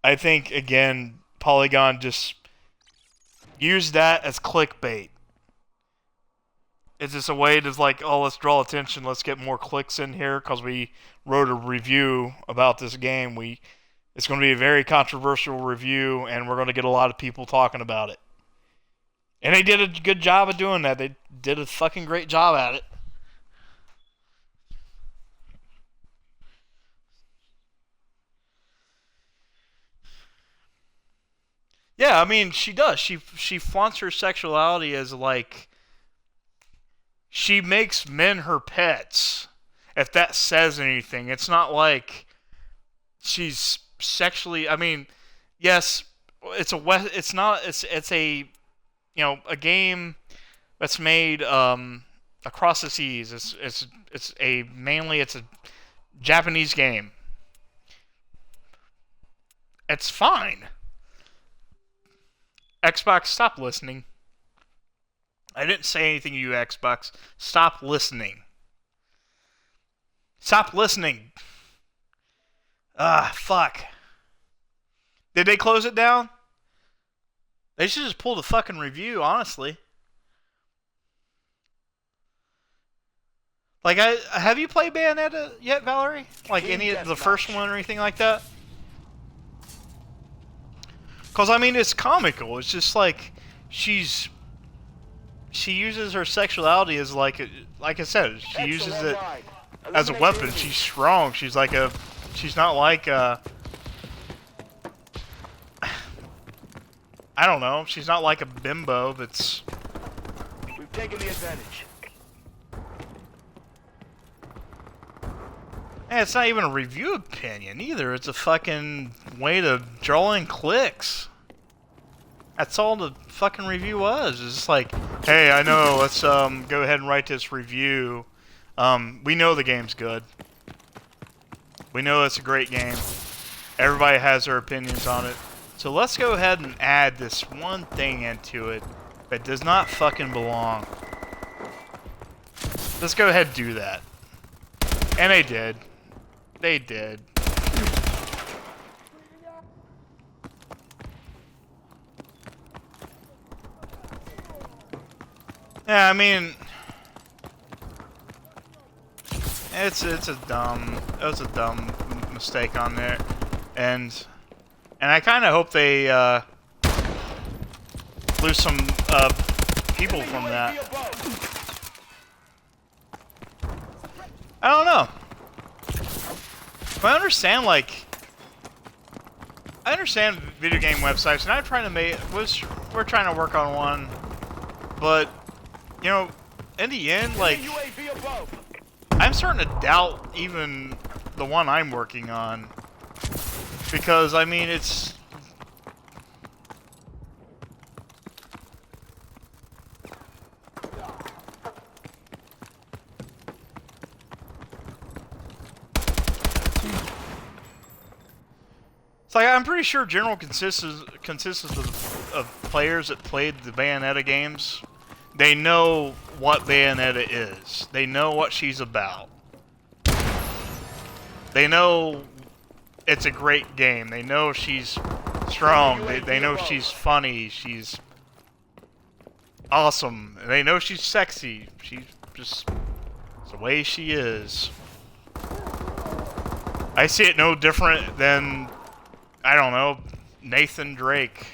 I think again, Polygon just used that as clickbait. It's just a way to like, oh, let's draw attention, let's get more clicks in here because we wrote a review about this game. It's going to be a very controversial review, and we're going to get a lot of people talking about it. And they did a good job of doing that. They did a fucking great job at it. Yeah, I mean, she does. She flaunts her sexuality as like, she makes men her pets. If that says anything, it's not like she's sexually. I mean, yes, it's a you know, a game that's made across the seas. It's mainly a Japanese game. It's fine. Xbox, stop listening. I didn't say anything to you, Xbox. Stop listening. Stop listening. Ah, fuck. Did they close it down? They should just pull the fucking review, honestly. Like, have you played Bayonetta yet, Valerie? Like any of the first one or anything like that? Because, I mean, it's comical. It's just like, she uses her sexuality as like I said, she uses it as a weapon. She's strong. She's not like I don't know. She's not like a bimbo that's... We've taken the advantage. Hey, it's not even a review opinion either. It's a fucking way to draw in clicks. That's all the fucking review was. It's just like, hey, I know, let's go ahead and write this review. We know the game's good. We know it's a great game. Everybody has their opinions on it. So let's go ahead and add this one thing into it that does not fucking belong. Let's go ahead and do that. And they did. They did. Yeah, I mean, it was a dumb mistake on there, and I kind of hope they lose some people from that. I don't know. But I understand, like, video game websites, and I'm trying to we're trying to work on one, but you know, in the end, like, I'm starting to doubt even the one I'm working on. Because, I mean, it's... It's like, I'm pretty sure general consensus of players that played the Bayonetta games, they know what Bayonetta is. They know what she's about. They know it's a great game. They know she's strong. They know she's funny. She's awesome. They know she's sexy. She's just... it's the way she is. I see it no different than, I don't know, Nathan Drake.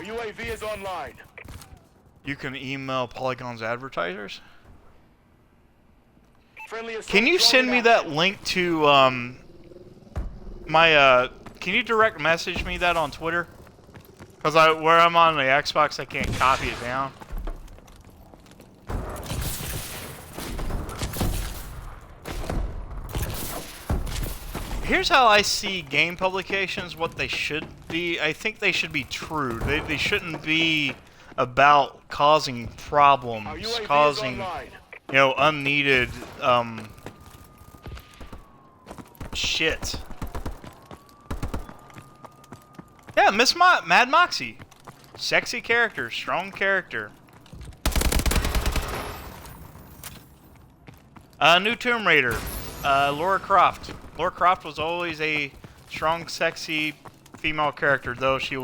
Our UAV is online. You can email Polygon's advertisers. Friendly assault Can you drone send in me action. that link to can you direct message me that on Twitter? Cause where I'm on the Xbox, I can't copy it down. Here's how I see game publications, what they should be. I think they should be true. They shouldn't be about causing Our problems, UAV causing, is online. you know, unneeded, shit. Yeah, Mad Moxie. Sexy character, strong character. New Tomb Raider, Lara Croft. Lara Croft was always a strong, sexy female character, though she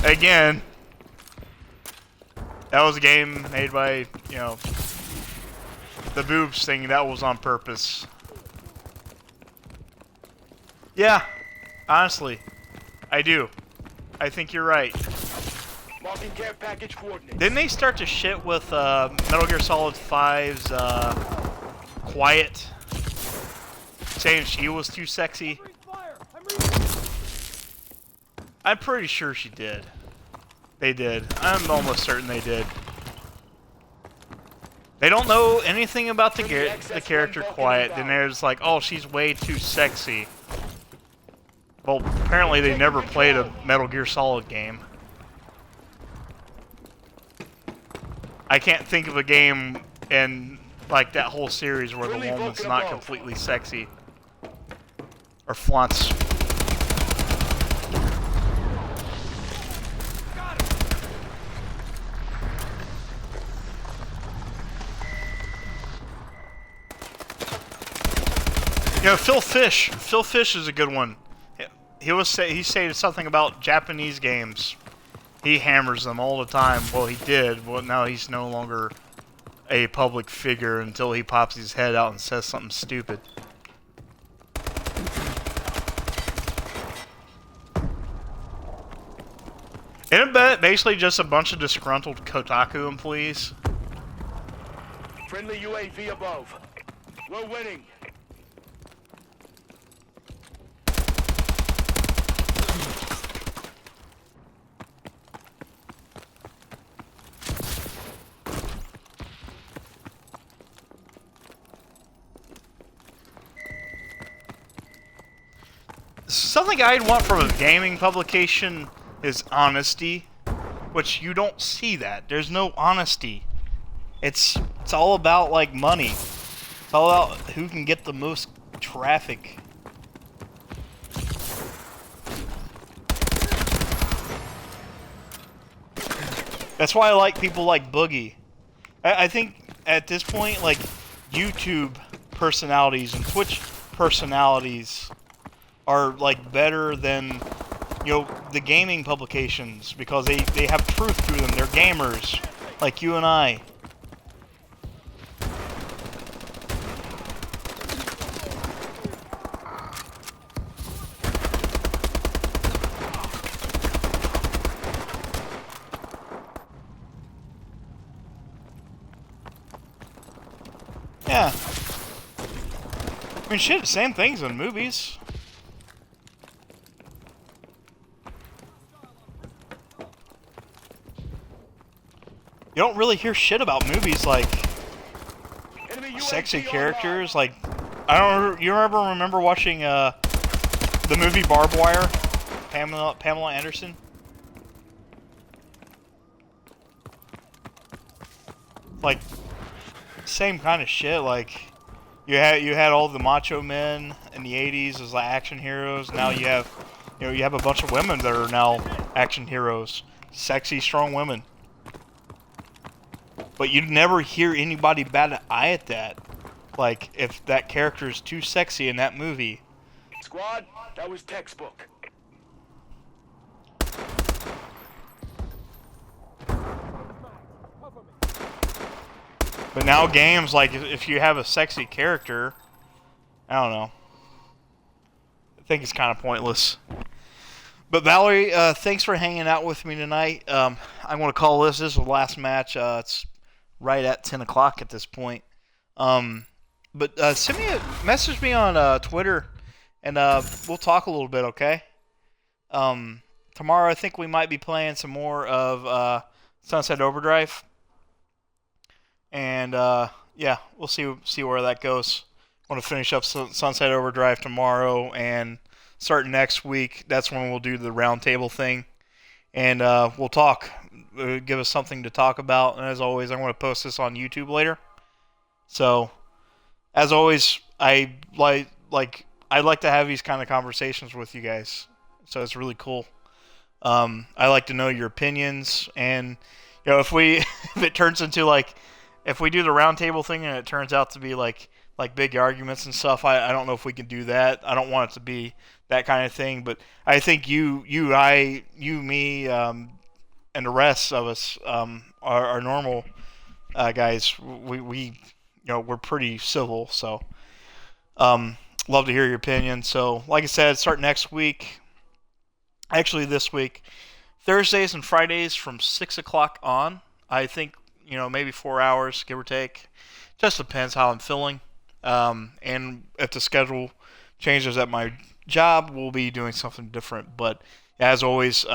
again, that was a game made by, you know, the boobs thing. That was on purpose. Yeah, honestly, I do. I think you're right. Marking care package coordinates. Didn't they start to shit with Metal Gear Solid 5's Quiet, saying she was too sexy? Breathe fire! I'm reading. I'm pretty sure she did. They did. I'm almost certain they did. They don't know anything about the character Quiet. Then there's like, oh, she's way too sexy. Well, apparently they never played a Metal Gear Solid game. I can't think of a game in like that whole series where the woman's not completely sexy or flaunts. You know, Phil Fish. Phil Fish is a good one. He said something about Japanese games. He hammers them all the time. Well, he did. Well, now he's no longer a public figure until he pops his head out and says something stupid. Isn't it basically just a bunch of disgruntled Kotaku employees? Friendly UAV above. We're winning. Something I'd want from a gaming publication is honesty, which you don't see that. There's no honesty. It's all about like money. It's all about who can get the most traffic. That's why I like people like Boogie. I think at this point, like YouTube personalities and Twitch personalities are like better than, you know, the gaming publications because they have truth to them. They're gamers like you and I. Yeah. I mean, shit, same things in movies. You don't really hear shit about movies like sexy characters. Like, I don't. You remember watching the movie Barbed Wire? Pamela Anderson. Like, same kind of shit. Like, you had all the macho men in the '80s as like action heroes. Now you have a bunch of women that are now action heroes, sexy, strong women. But you'd never hear anybody bat an eye at that. Like, if that character is too sexy in that movie. Squad, that was textbook. But now games, like, if you have a sexy character, I don't know. I think it's kind of pointless. But Valerie, thanks for hanging out with me tonight. I'm going to call this. This is the last match. It's right at 10 o'clock at this point. But message me on Twitter, and we'll talk a little bit, okay? Tomorrow I think we might be playing some more of Sunset Overdrive. And yeah, we'll see where that goes. I want to finish up Sunset Overdrive tomorrow, and starting next week, that's when we'll do the roundtable thing, and we'll talk. Give us something to talk about, and as always, I'm going to post this on YouTube later. So, as always, I'd like to have these kind of conversations with you guys. So it's really cool. I like to know your opinions, and if it turns into if we do the roundtable thing and it turns out to be like big arguments and stuff, I don't know if we can do that. I don't want it to be that kind of thing, but I think you, me, and the rest of us are normal guys. We're pretty civil, so love to hear your opinion. So, like I said, start next week. Actually, this week, Thursdays and Fridays from 6 o'clock on. I think maybe 4 hours, give or take. Just depends how I'm feeling. And if the schedule changes at my job, we'll be doing something different. But as always,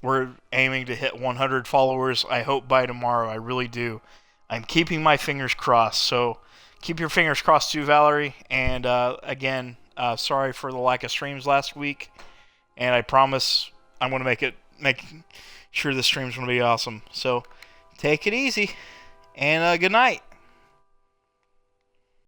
we're aiming to hit 100 followers. I hope by tomorrow. I really do. I'm keeping my fingers crossed. So keep your fingers crossed too, Valerie. And again, sorry for the lack of streams last week. And I promise I'm going to make sure the stream's going to be awesome. So take it easy. And good night.